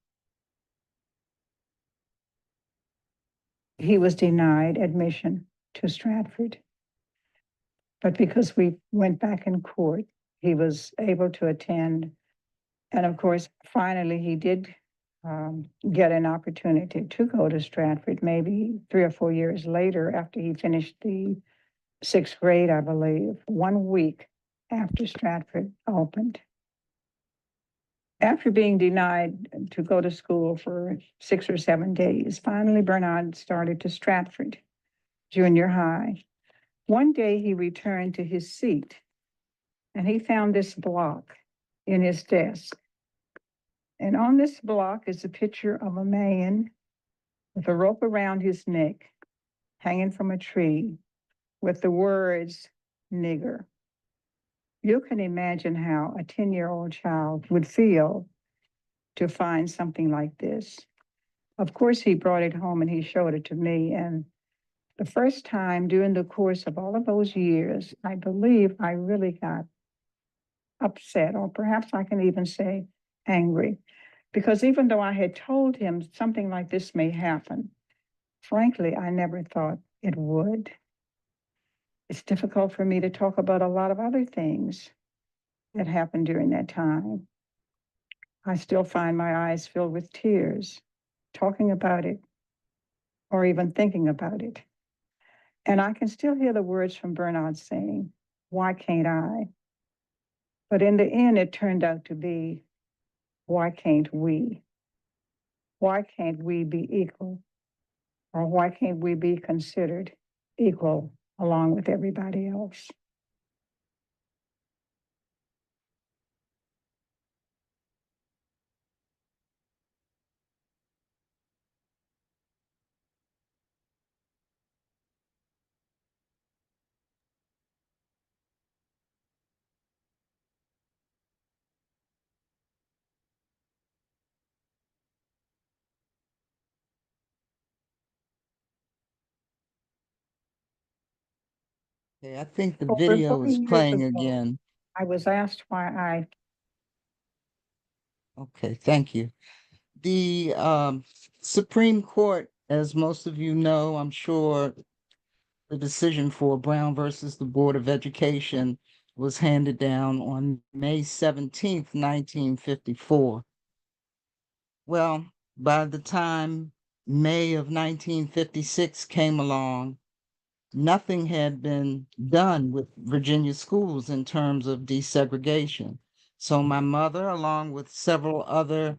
He was denied admission to Stratford. But because we went back in court, he was able to attend. And of course, finally, he did get an opportunity to go to Stratford, maybe 3 or 4 years later after he finished the 6th grade, I believe, 1 week after Stratford opened. After being denied to go to school for 6 or 7 days, finally Bernard started to Stratford Junior High. One day he returned to his seat and he found this block in his desk. And on this block is a picture of a man with a rope around his neck, hanging from a tree, with the words, "nigger." You can imagine how a 10-year-old child would feel to find something like this. Of course, he brought it home and he showed it to me. And the first time during the course of all of those years, I believe I really got upset, or perhaps I can even say angry, because even though I had told him something like this may happen, frankly, I never thought it would. It's difficult for me to talk about a lot of other things that happened during that time. I still find my eyes filled with tears talking about it or even thinking about it. And I can still hear the words from Bernard saying, "Why can't I?" But in the end, it turned out to be, "Why can't we? Why can't we be equal? Or why can't we be considered equal along with everybody else?" Okay, I think the Over video 40 is years playing ago, again. I was asked why I Okay, thank you. The Supreme Court, as most of you know, I'm sure, the decision for Brown versus the Board of Education was handed down on May 17th, 1954. Well, by the time May of 1956 came along, nothing had been done with Virginia schools in terms of desegregation. So my mother, along with several other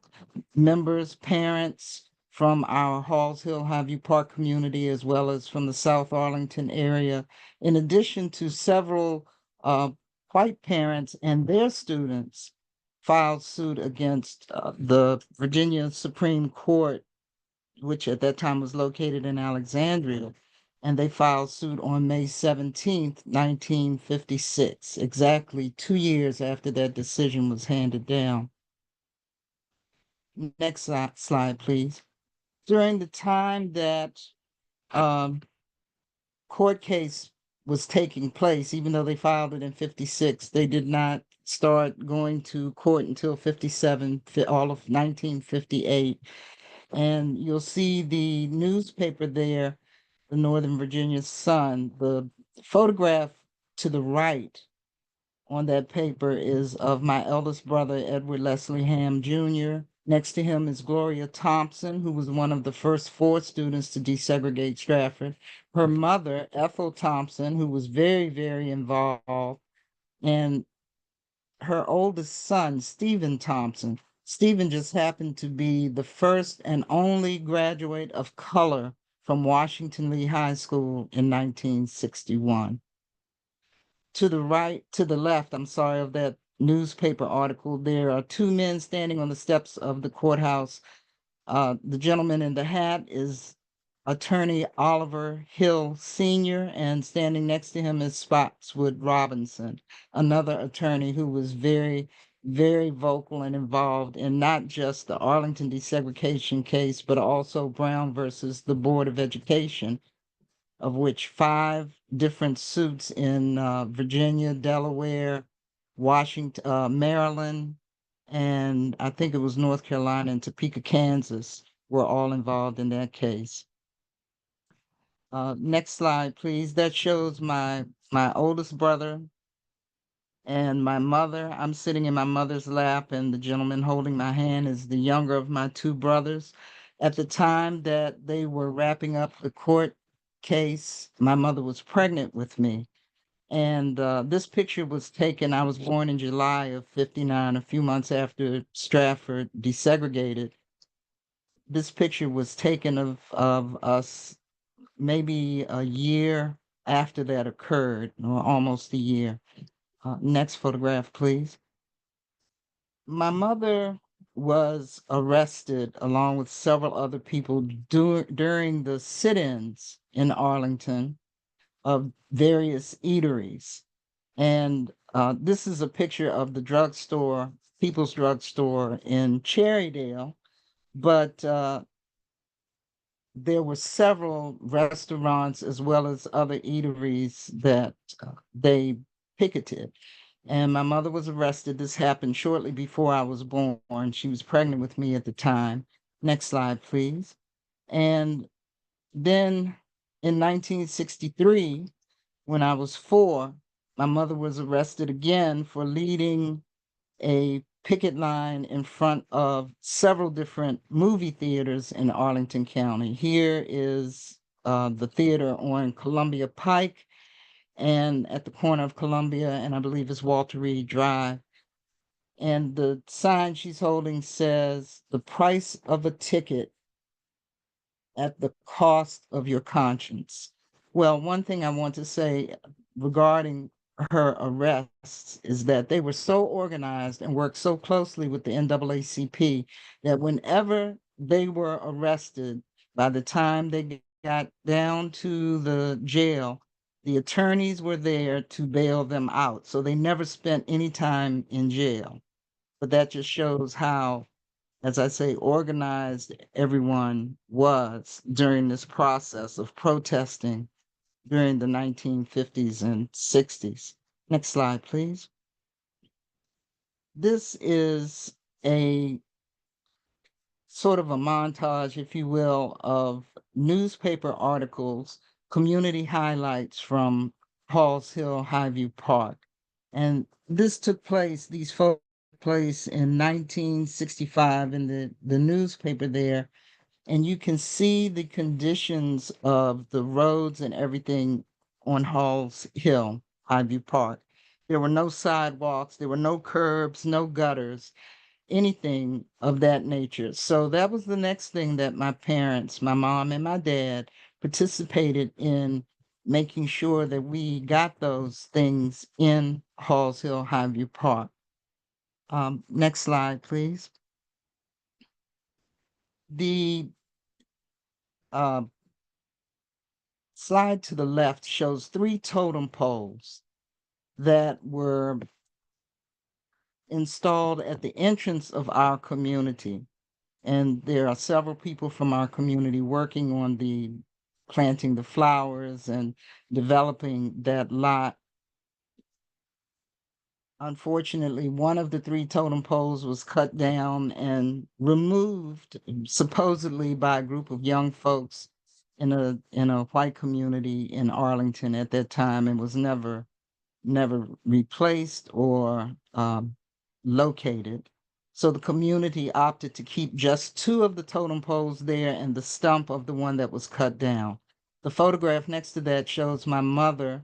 members, parents from our Halls Hill, Highview Park community, as well as from the South Arlington area, in addition to several white parents and their students, filed suit against the Virginia Supreme Court, which at that time was located in Alexandria, and they filed suit on May 17th, 1956, exactly 2 years after that decision was handed down. Next slide, please. During the time that court case was taking place, even though they filed it in 56, they did not start going to court until 57, all of 1958. And you'll see the newspaper there, the Northern Virginia Sun. The photograph to the right on that paper is of my eldest brother, Edward Leslie Hamm Jr. Next to him is Gloria Thompson, who was one of the first 4 students to desegregate Stratford. Her mother, Ethel Thompson, who was very, very involved, and her oldest son, Stephen Thompson. Stephen just happened to be the first and only graduate of color from Washington Lee High School in 1961. To the left, I'm sorry, of that newspaper article, there are 2 men standing on the steps of the courthouse. The gentleman in the hat is Attorney Oliver Hill Sr., and standing next to him is Spotswood Robinson, another attorney who was very, very vocal and involved in not just the Arlington desegregation case, but also Brown versus the Board of Education, of which 5 different suits in Virginia, Delaware, Washington, Maryland, and I think it was North Carolina and Topeka, Kansas, were all involved in that case. Next slide, please. That shows my oldest brother and my mother. I'm sitting in my mother's lap, and the gentleman holding my hand is the younger of my 2 brothers. At the time that they were wrapping up the court case, my mother was pregnant with me. And this picture was taken, I was born in July of 59, a few months after Stratford desegregated. This picture was taken of us maybe a year after that occurred, or almost a year. Next photograph, please. My mother was arrested along with several other people during the sit-ins in Arlington of various eateries. And this is a picture of the drugstore, People's Drugstore in Cherrydale, but there were several restaurants as well as other eateries that they picketed. And my mother was arrested. This happened shortly before I was born. She was pregnant with me at the time. Next slide, please. And then in 1963, when I was 4, my mother was arrested again for leading a picket line in front of several different movie theaters in Arlington County. Here is the theater on Columbia Pike and at the corner of Columbia, and I believe it's Walter Reed Drive. And the sign she's holding says, "The price of a ticket at the cost of your conscience." Well, one thing I want to say regarding her arrests is that they were so organized and worked so closely with the NAACP that whenever they were arrested, by the time they got down to the jail, the attorneys were there to bail them out. So they never spent any time in jail. But that just shows how, as I say, organized everyone was during this process of protesting during the 1950s and 60s. Next slide, please. This is a sort of a montage, if you will, of newspaper articles, community highlights from Halls Hill, Highview Park. And this took place, these photos took place in 1965 in the newspaper there. And you can see the conditions of the roads and everything on Halls Hill, Highview Park. There were no sidewalks, there were no curbs, no gutters, anything of that nature. So that was the next thing that my parents, my mom and my dad, participated in making sure that we got those things in Halls Hill, Highview Park. Next slide, please. The slide to the left shows 3 totem poles that were installed at the entrance of our community. And there are several people from our community working on the planting the flowers and developing that lot. unfortunately, one of the three totem poles was cut down and removed, supposedly by a group of young folks in a white community in Arlington at that time, and was never replaced or located. So the community opted to keep just two of the totem poles there and the stump of the one that was cut down. The photograph next to that shows my mother.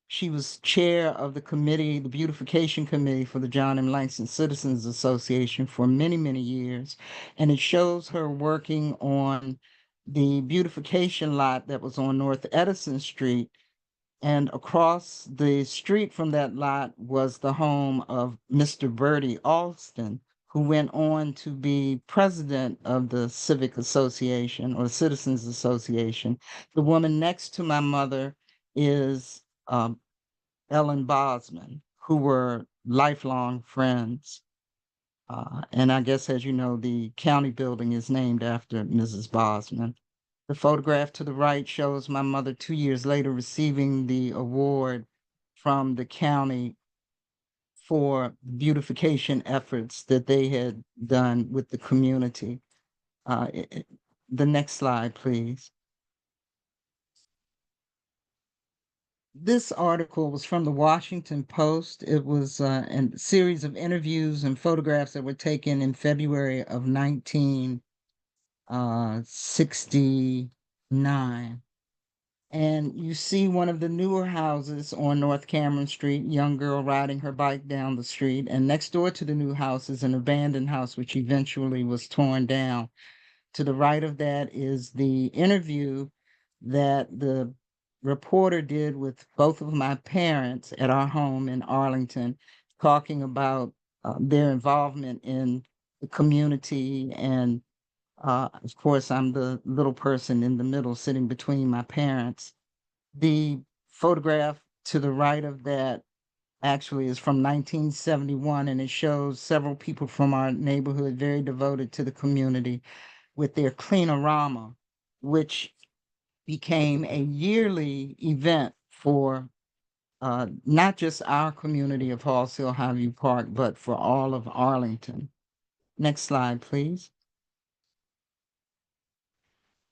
She was chair of the committee, the beautification committee for the John M. Langston Citizens Association for many, many years. And it shows her working on the beautification lot that was on North Edison Street. And across the street from that lot was the home of Mr. Bertie Alston, who went on to be president of the Civic Association or Citizens Association. The woman next to my mother is Ellen Bosman, who were lifelong friends. And I guess, as you know, the county building is named after Mrs. Bosman. The photograph to the right shows my mother 2 years later receiving the award from the county for beautification efforts that they had done with the community. The next slide, please. This article was from the Washington Post. It was a series of interviews and photographs that were taken in February of 1969. And you see one of the newer houses on North Cameron Street, young girl riding her bike down the street. And next door to the new house is an abandoned house, which eventually was torn down. To the right of that is the interview that the reporter did with both of my parents at our home in Arlington, talking about their involvement in the community. And of course, I'm the little person in the middle sitting between my parents. The photograph to the right of that actually is from 1971, and it shows several people from our neighborhood very devoted to the community with their Cleanorama, which became a yearly event for not just our community of Halls Hill Highview Park, but for all of Arlington. Next slide, please.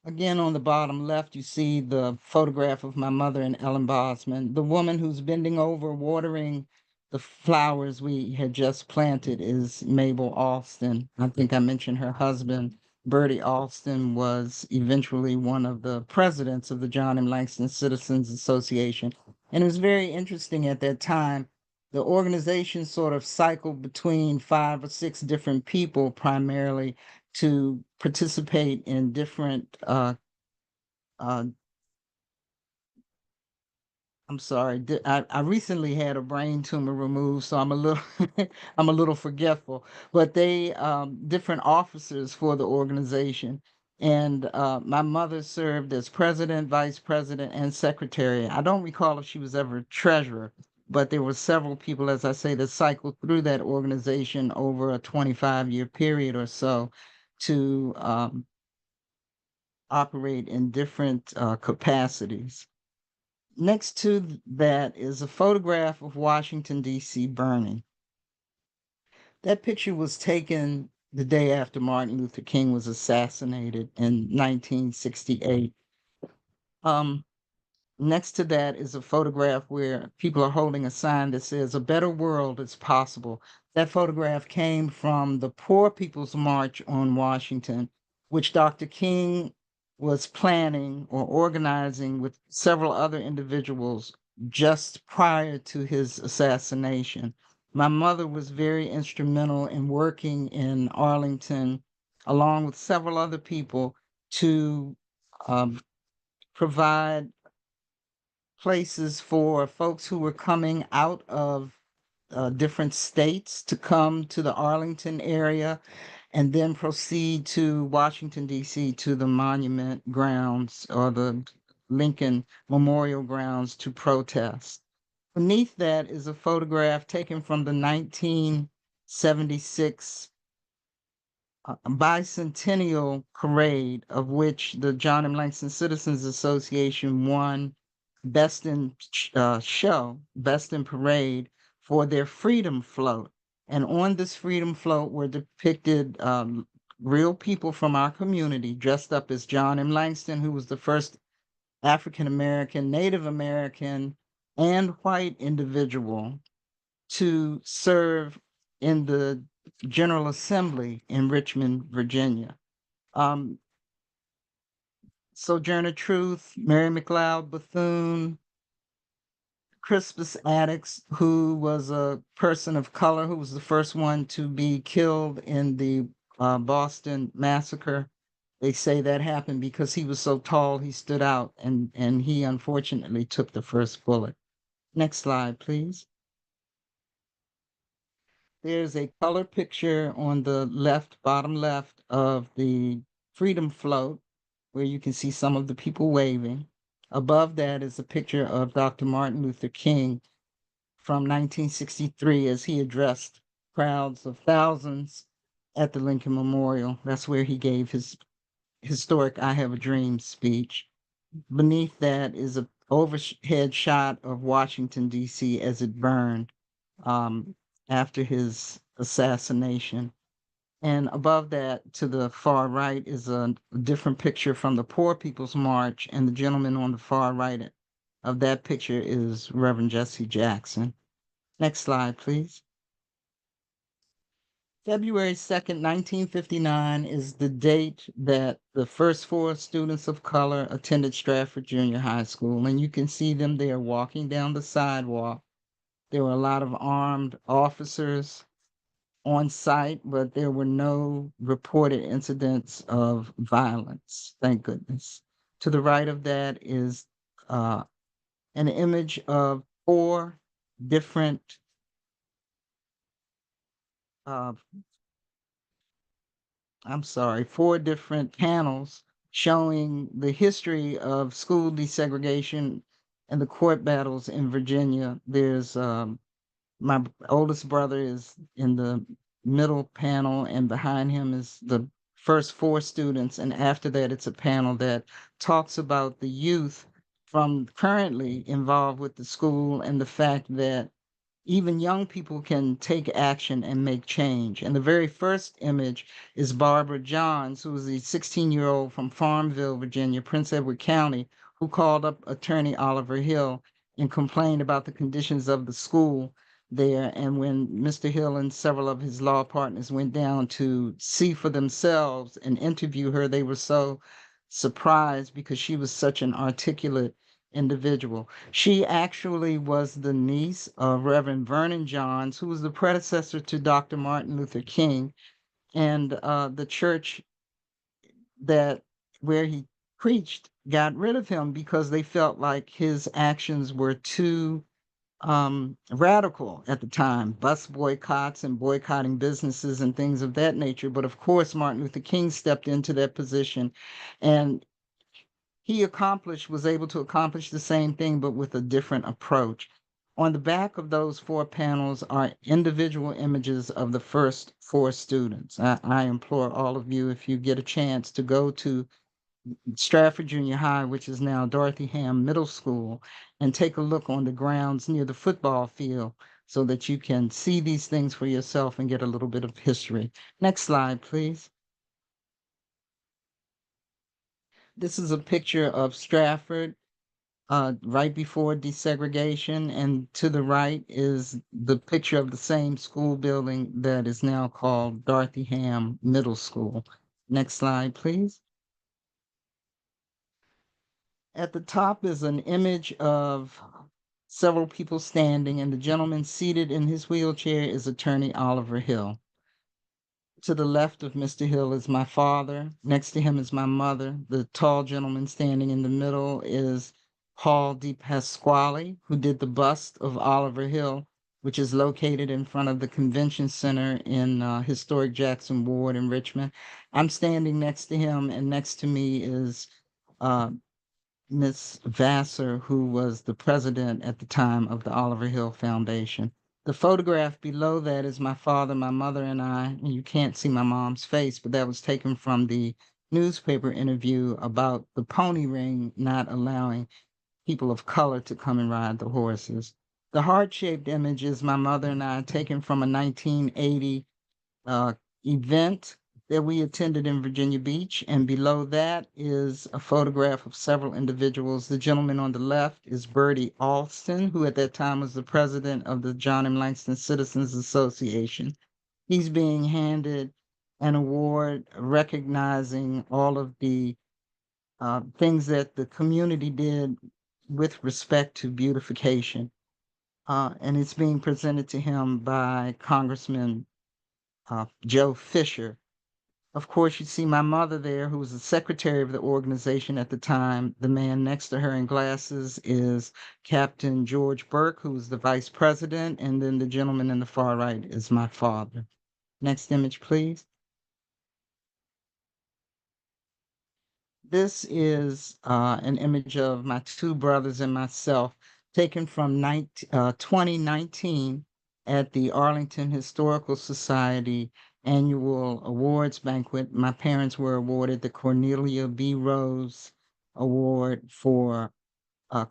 Again, on the bottom left, you see the photograph of my mother and Ellen Bosman. The woman who's bending over watering the flowers we had just planted is Mabel Alston. I think I mentioned her husband, Bertie Alston, was eventually one of the presidents of the John M. Langston Citizens Association. And it was very interesting at that time. The organization sort of cycled between 5 or 6 different people primarily to participate in different I'm sorry. I recently had a brain tumor removed, so I'm a little I'm a little forgetful. But they different officers for the organization, and my mother served as president, vice president, and secretary. I don't recall if she was ever treasurer, but there were several people, as I say, that cycled through that organization over a 25-year period or so to operate in different capacities. Next to that is a photograph of Washington, D.C. burning. That picture was taken the day after Martin Luther King was assassinated in 1968. Next to that is a photograph where people are holding a sign that says, "A better world is possible." That photograph came from the Poor People's March on Washington, which Dr. King was planning or organizing with several other individuals just prior to his assassination. My mother was very instrumental in working in Arlington, along with several other people, to provide places for folks who were coming out of different states to come to the Arlington area and then proceed to Washington, D.C., to the monument grounds or the Lincoln Memorial Grounds to protest. Beneath that is a photograph taken from the 1976 bicentennial parade, of which the John M. Langston Citizens Association won Best in Show, Best in Parade for their freedom float. And on this freedom float were depicted real people from our community dressed up as John M. Langston, who was the first African American, Native American, and white individual to serve in the General Assembly in Richmond, Virginia. Sojourner Truth, Mary McLeod Bethune, Crispus Attucks, who was a person of color, who was the first one to be killed in the Boston Massacre. They say that happened because he was so tall, he stood out, and he unfortunately took the first bullet. Next slide, please. There's a color picture on the left, bottom left of the Freedom Float, where you can see some of the people waving. Above that is a picture of Dr. Martin Luther King from 1963 as he addressed crowds of thousands at the Lincoln Memorial. That's where he gave his historic I Have a Dream speech. Beneath that is a overhead shot of Washington, D.C. as it burned after his assassination. And above that, to the far right, is a different picture from the Poor People's March. And the gentleman on the far right of that picture is Reverend Jesse Jackson. Next slide, please. February 2nd, 1959 is the date that the first 4 students of color attended Stratford Junior High School. And you can see them there walking down the sidewalk. There were a lot of armed officers on site, but there were no reported incidents of violence, thank goodness. To the right of that is an image of 4 different uh, 4 different panels showing the history of school desegregation and the court battles in Virginia. There's my oldest brother is in the middle panel, and behind him is the first 4 students. And after that, it's a panel that talks about the youth from currently involved with the school and the fact that even young people can take action and make change. And the very first image is Barbara Johns, who was a 16-year-old from Farmville, Virginia, Prince Edward County, who called up Attorney Oliver Hill and complained about the conditions of the school there. And when Mr. Hill and several of his law partners went down to see for themselves and interview her, they were so surprised because she was such an articulate individual. She actually was the niece of Reverend Vernon Johns, who was the predecessor to Dr. Martin Luther King, and the church where he preached got rid of him because they felt like his actions were too radical at the time, bus boycotts and boycotting businesses and things of that nature. But of course, Martin Luther King stepped into that position, and he was able to accomplish the same thing, but with a different approach. On the back of those 4 panels are individual images of the first 4 students. I implore all of you, if you get a chance, to go to Stratford Junior High, which is now Dorothy Hamm Middle School, and take a look on the grounds near the football field so that you can see these things for yourself and get a little bit of history. Next slide, please. This is a picture of Stratford right before desegregation, and to the right is the picture of the same school building that is now called Dorothy Hamm Middle School. Next slide, please. At the top is an image of several people standing, and the gentleman seated in his wheelchair is Attorney Oliver Hill. To the left of Mr. Hill is my father. Next to him is my mother. The tall gentleman standing in the middle is Paul Di Pasquale, who did the bust of Oliver Hill, which is located in front of the convention center in historic Jackson Ward in Richmond. I'm standing next to him, and next to me is Miss Vassar, who was the president at the time of the Oliver Hill Foundation. The photograph below that is my father, my mother, and I, and you can't see my mom's face, but that was taken from the newspaper interview about the pony ring not allowing people of color to come and ride the horses. The heart-shaped image is my mother and I taken from a 1980 event that we attended in Virginia Beach. And below that is a photograph of several individuals. The gentleman on the left is Bertie Alston, who at that time was the president of the John M. Langston Citizens Association. He's being handed an award recognizing all of the things that the community did with respect to beautification. And it's being presented to him by Congressman Joe Fisher. Of course, you see my mother there, who was the secretary of the organization at the time. The man next to her in glasses is Captain George Burke, who was the vice president. And then the gentleman in the far right is my father. Next image, please. This is an image of my two brothers and myself taken from 2019 at the Arlington Historical Society annual awards banquet. My parents were awarded the Cornelia B. Rose Award for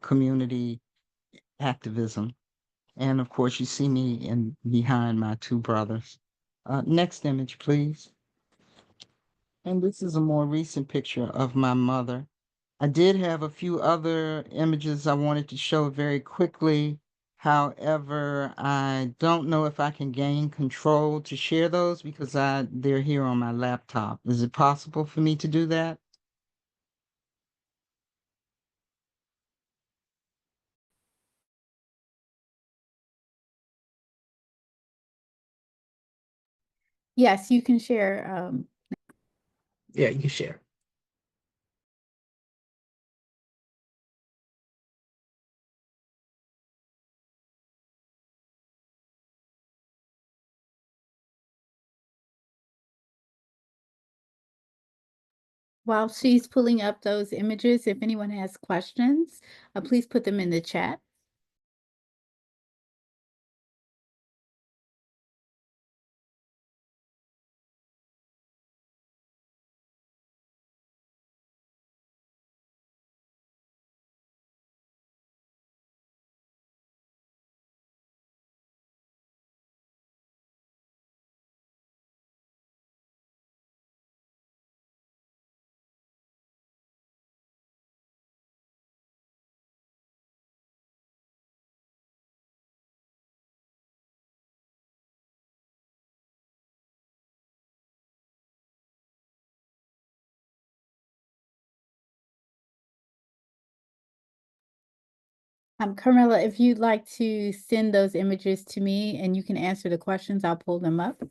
community activism. And of course, you see me behind my two brothers. Next image, please. And this is a more recent picture of my mother. I did have a few other images I wanted to show very quickly. However, I don't know if I can gain control to share those because they're here on my laptop. Is it possible for me to do that? Yes, you can share. Yeah, you share. While she's pulling up those images, if anyone has questions, please put them in the chat. Carmella, if you'd like to send those images to me and you can answer the questions, I'll pull them up.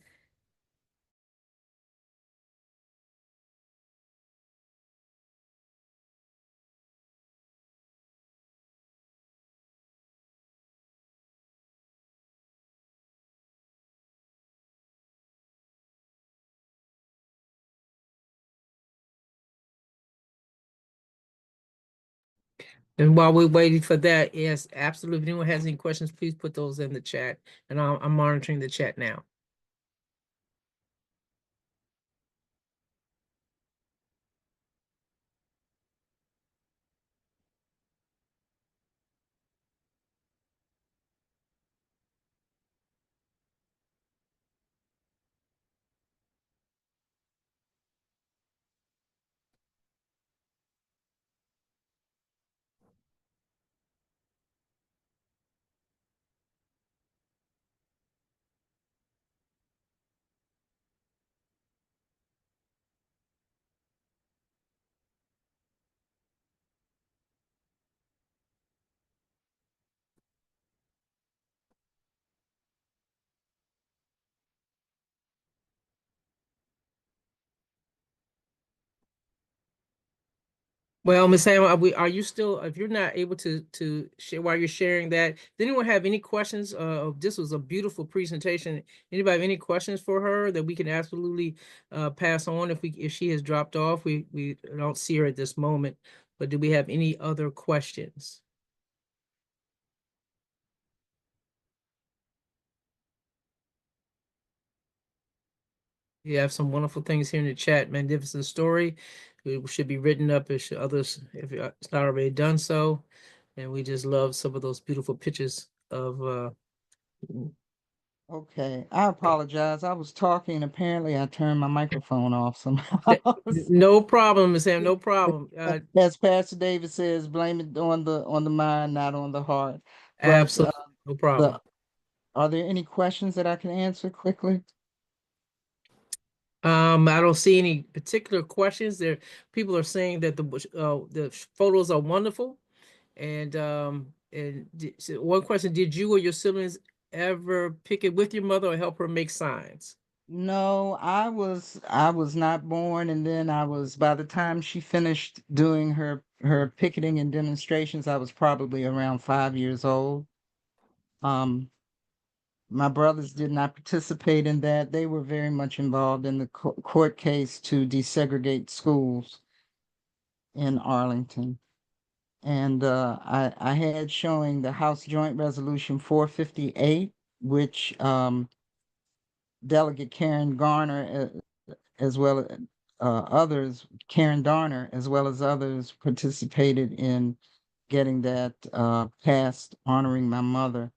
And while we're waiting for that, yes, absolutely. If anyone has any questions, please put those in the chat. And I'm monitoring the chat now. Well, Ms. Hamm, are you still, if you're not able to share while you're sharing that, does anyone have any questions? This was a beautiful presentation. Anybody have any questions for her that we can absolutely pass on if she has dropped off? We don't see her at this moment, but do we have any other questions? You have some wonderful things here in the chat. Magnificent story. It should be written up. Others, if it's not already done so. And we just love some of those beautiful pictures of Okay, I apologize. I was talking. Apparently, I turned my microphone off somehow. no problem, Ms. Hamm, no problem. As Pastor David says, blame it on the mind, not on the heart. But Absolutely, no problem. are there any questions that I can answer quickly? I don't see any particular questions there. People are saying that the photos are wonderful. And so one question, did you or your siblings ever pick it with your mother or help her make signs? No, I was not born, and then by the time she finished doing her picketing and demonstrations, I was probably around 5 years old. Um, my brothers did not participate in that. They were very much involved in the court case to desegregate schools in Arlington. And I had showing the House Joint Resolution 458, which Delegate Karen Garner, as well as others, Karen Darner, as well as others, participated in getting that passed, honoring my mother.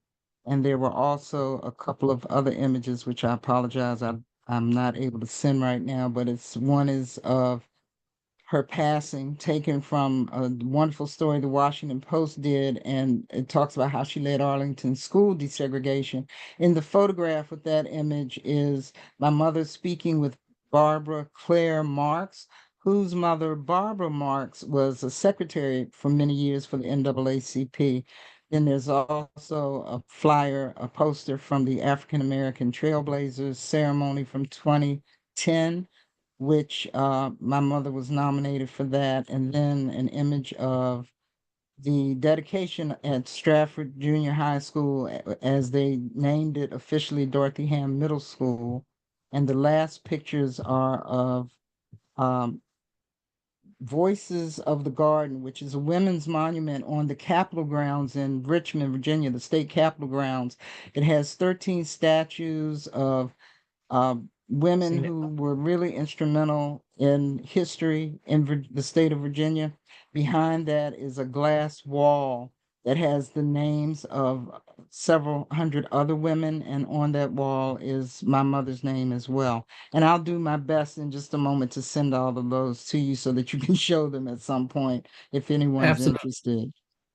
And there were also a couple of other images, which I apologize, I'm not able to send right now, but one is of her passing, taken from a wonderful story the Washington Post did, and it talks about how she led Arlington school desegregation. In the photograph with that image is my mother speaking with Barbara Claire Marks, whose mother, Barbara Marks, was a secretary for many years for the NAACP. Then there's also a flyer, a poster from the African American Trailblazers ceremony from 2010, which my mother was nominated for that, and then an image of the dedication at Stratford Junior High School, as they named it officially Dorothy Hamm Middle School. And the last pictures are of um, Voices of the Garden, which is a women's monument on the Capitol grounds in Richmond, Virginia, the state Capitol grounds. It has 13 statues of women who were really instrumental in history in the state of Virginia. Behind that is a glass wall that has the names of several hundred other women, and on that wall is my mother's name as well. And I'll do my best in just a moment to send all of those to you so that you can show them at some point if anyone's Absolutely. interested.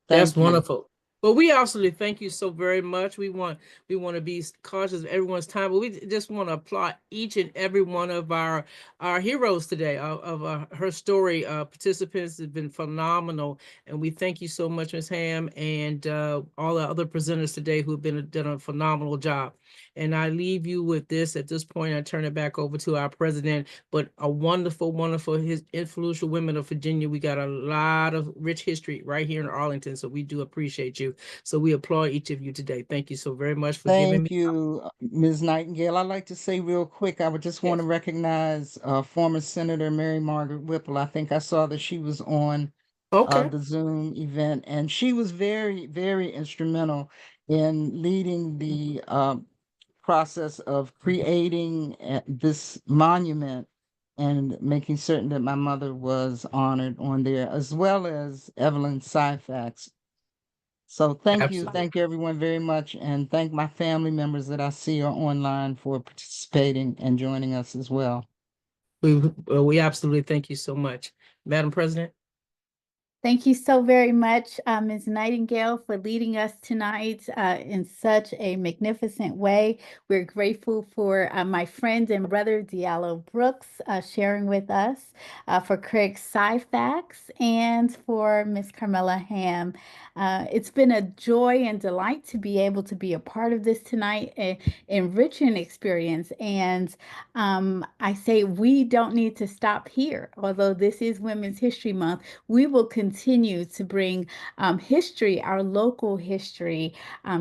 That's Thank you. wonderful. Well, we absolutely thank you so very much. We want to be cautious of everyone's time, but we just want to applaud each and every one of our heroes today, of her story participants have been phenomenal, and we thank you so much, Ms. Hamm, and all the other presenters today who have done a phenomenal job. And I leave you with this at this point. I turn it back over to our president, but a wonderful, his influential women of Virginia. We got a lot of rich history right here in Arlington, so we do appreciate you. So we applaud each of you today. Thank you so very much for giving me. Thank you, Ms. Nightingale. I'd like to say real quick, I would just want to recognize former Senator Mary Margaret Whipple. I think I saw that she was on the Zoom event, and she was very, very instrumental in leading the process of creating this monument and making certain that my mother was honored on there, as well as Evelyn Syphax. So thank you everyone very much, and thank my family members that I see are online for participating and joining us as well. We absolutely thank you so much, Madam President. Thank you so very much, Ms. Nightingale, for leading us tonight in such a magnificent way. We're grateful for my friend and brother, Diallo Brooks, sharing with us, for Craig Syphax, and for Ms. Carmella Hamm. It's been a joy and delight to be able to be a part of this tonight, an enriching experience. And I say we don't need to stop here. Although this is Women's History Month, we will continue to bring history, our local history,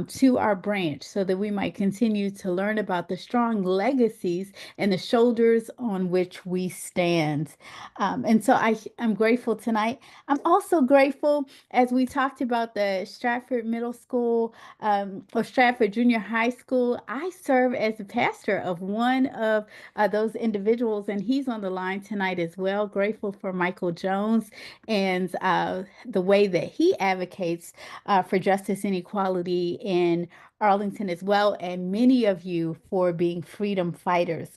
to our branch so that we might continue to learn about the strong legacies and the shoulders on which we stand. And so I'm grateful tonight. I'm also grateful, as we talked about the Stratford Middle School or Stratford Junior High School, I serve as the pastor of one of those individuals, and he's on the line tonight as well. Grateful for Michael Jones and the way that he advocates for justice and equality in Arlington as well, and many of you for being freedom fighters.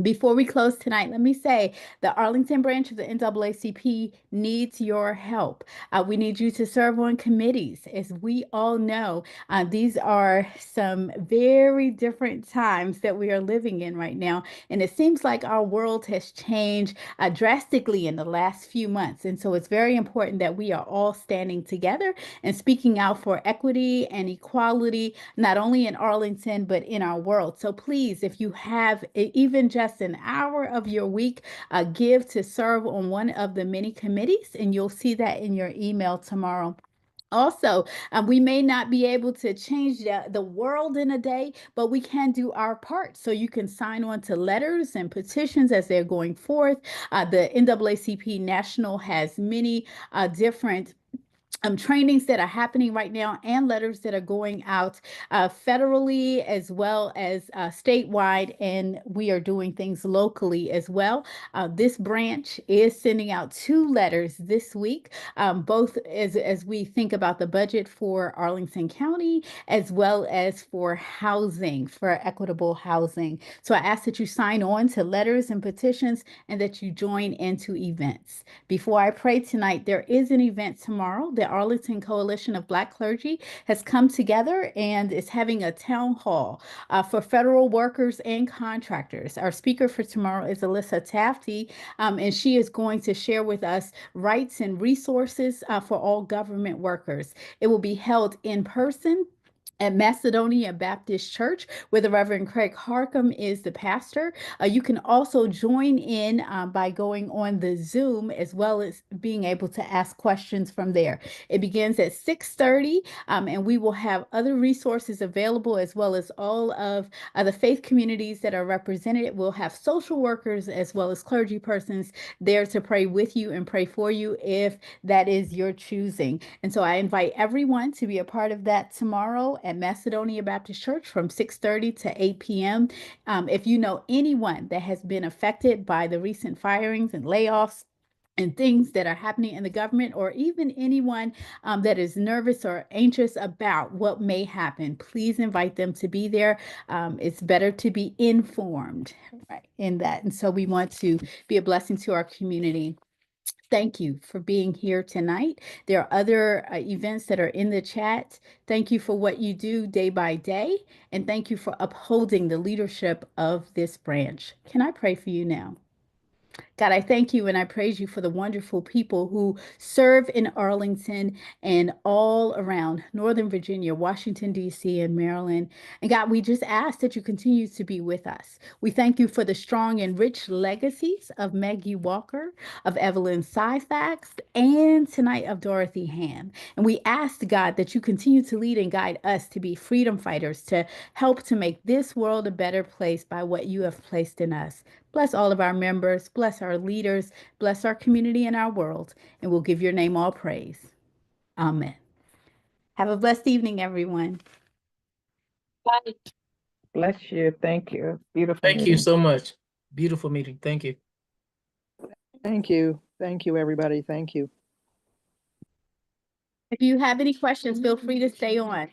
Before we close tonight, let me say the Arlington branch of the NAACP needs your help. We need you to serve on committees. As we all know, these are some very different times that we are living in right now. And it seems like our world has changed drastically in the last few months. And so it's very important that we are all standing together and speaking out for equity and equality, not only in Arlington, but in our world. So please, if you have even just an hour of your week, give to serve on one of the many committees, and you'll see that in your email tomorrow. Also, we may not be able to change the world in a day, but we can do our part. So you can sign on to letters and petitions as they're going forth. The NAACP National has many different trainings that are happening right now and letters that are going out federally as well as statewide, and we are doing things locally as well. This branch is sending out 2 letters this week, both as we think about the budget for Arlington County as well as for housing, for equitable housing. So I ask that you sign on to letters and petitions and that you join into events. Before I pray tonight, there is an event tomorrow. The Arlington Coalition of Black Clergy has come together and is having a town hall for federal workers and contractors. Our speaker for tomorrow is Alyssa Tafty, and she is going to share with us rights and resources for all government workers. It will be held in person at Macedonia Baptist Church, where the Reverend Craig Harcum is the pastor. You can also join in by going on the Zoom, as well as being able to ask questions from there. It begins at 6:30, and we will have other resources available, as well as all of the faith communities that are represented. We'll have social workers as well as clergy persons there to pray with you and pray for you if that is your choosing. And so I invite everyone to be a part of that tomorrow at Macedonia Baptist Church from 6:30 to 8 p.m. If you know anyone that has been affected by the recent firings and layoffs and things that are happening in the government, or even anyone that is nervous or anxious about what may happen, please invite them to be there. It's better to be informed, right, in that. And so we want to be a blessing to our community. Thank you for being here tonight. There are other events that are in the chat. Thank you for what you do day by day, and thank you for upholding the leadership of this branch. Can I pray for you now? God, I thank you and I praise you for the wonderful people who serve in Arlington and all around Northern Virginia, Washington, D.C., and Maryland. And God, we just ask that you continue to be with us. We thank you for the strong and rich legacies of Maggie Walker, of Evelyn Syphax, and tonight of Dorothy Hamm. And we ask, God, that you continue to lead and guide us to be freedom fighters, to help to make this world a better place by what you have placed in us. Bless all of our members, bless our leaders, bless our community and our world, and we'll give your name all praise. Amen. Have a blessed evening, everyone. Bye. Bless you. Thank you. Beautiful Thank you meeting. so much. Beautiful meeting. Thank you. Thank you. Thank you, everybody. Thank you. If you have any questions, feel free to stay on.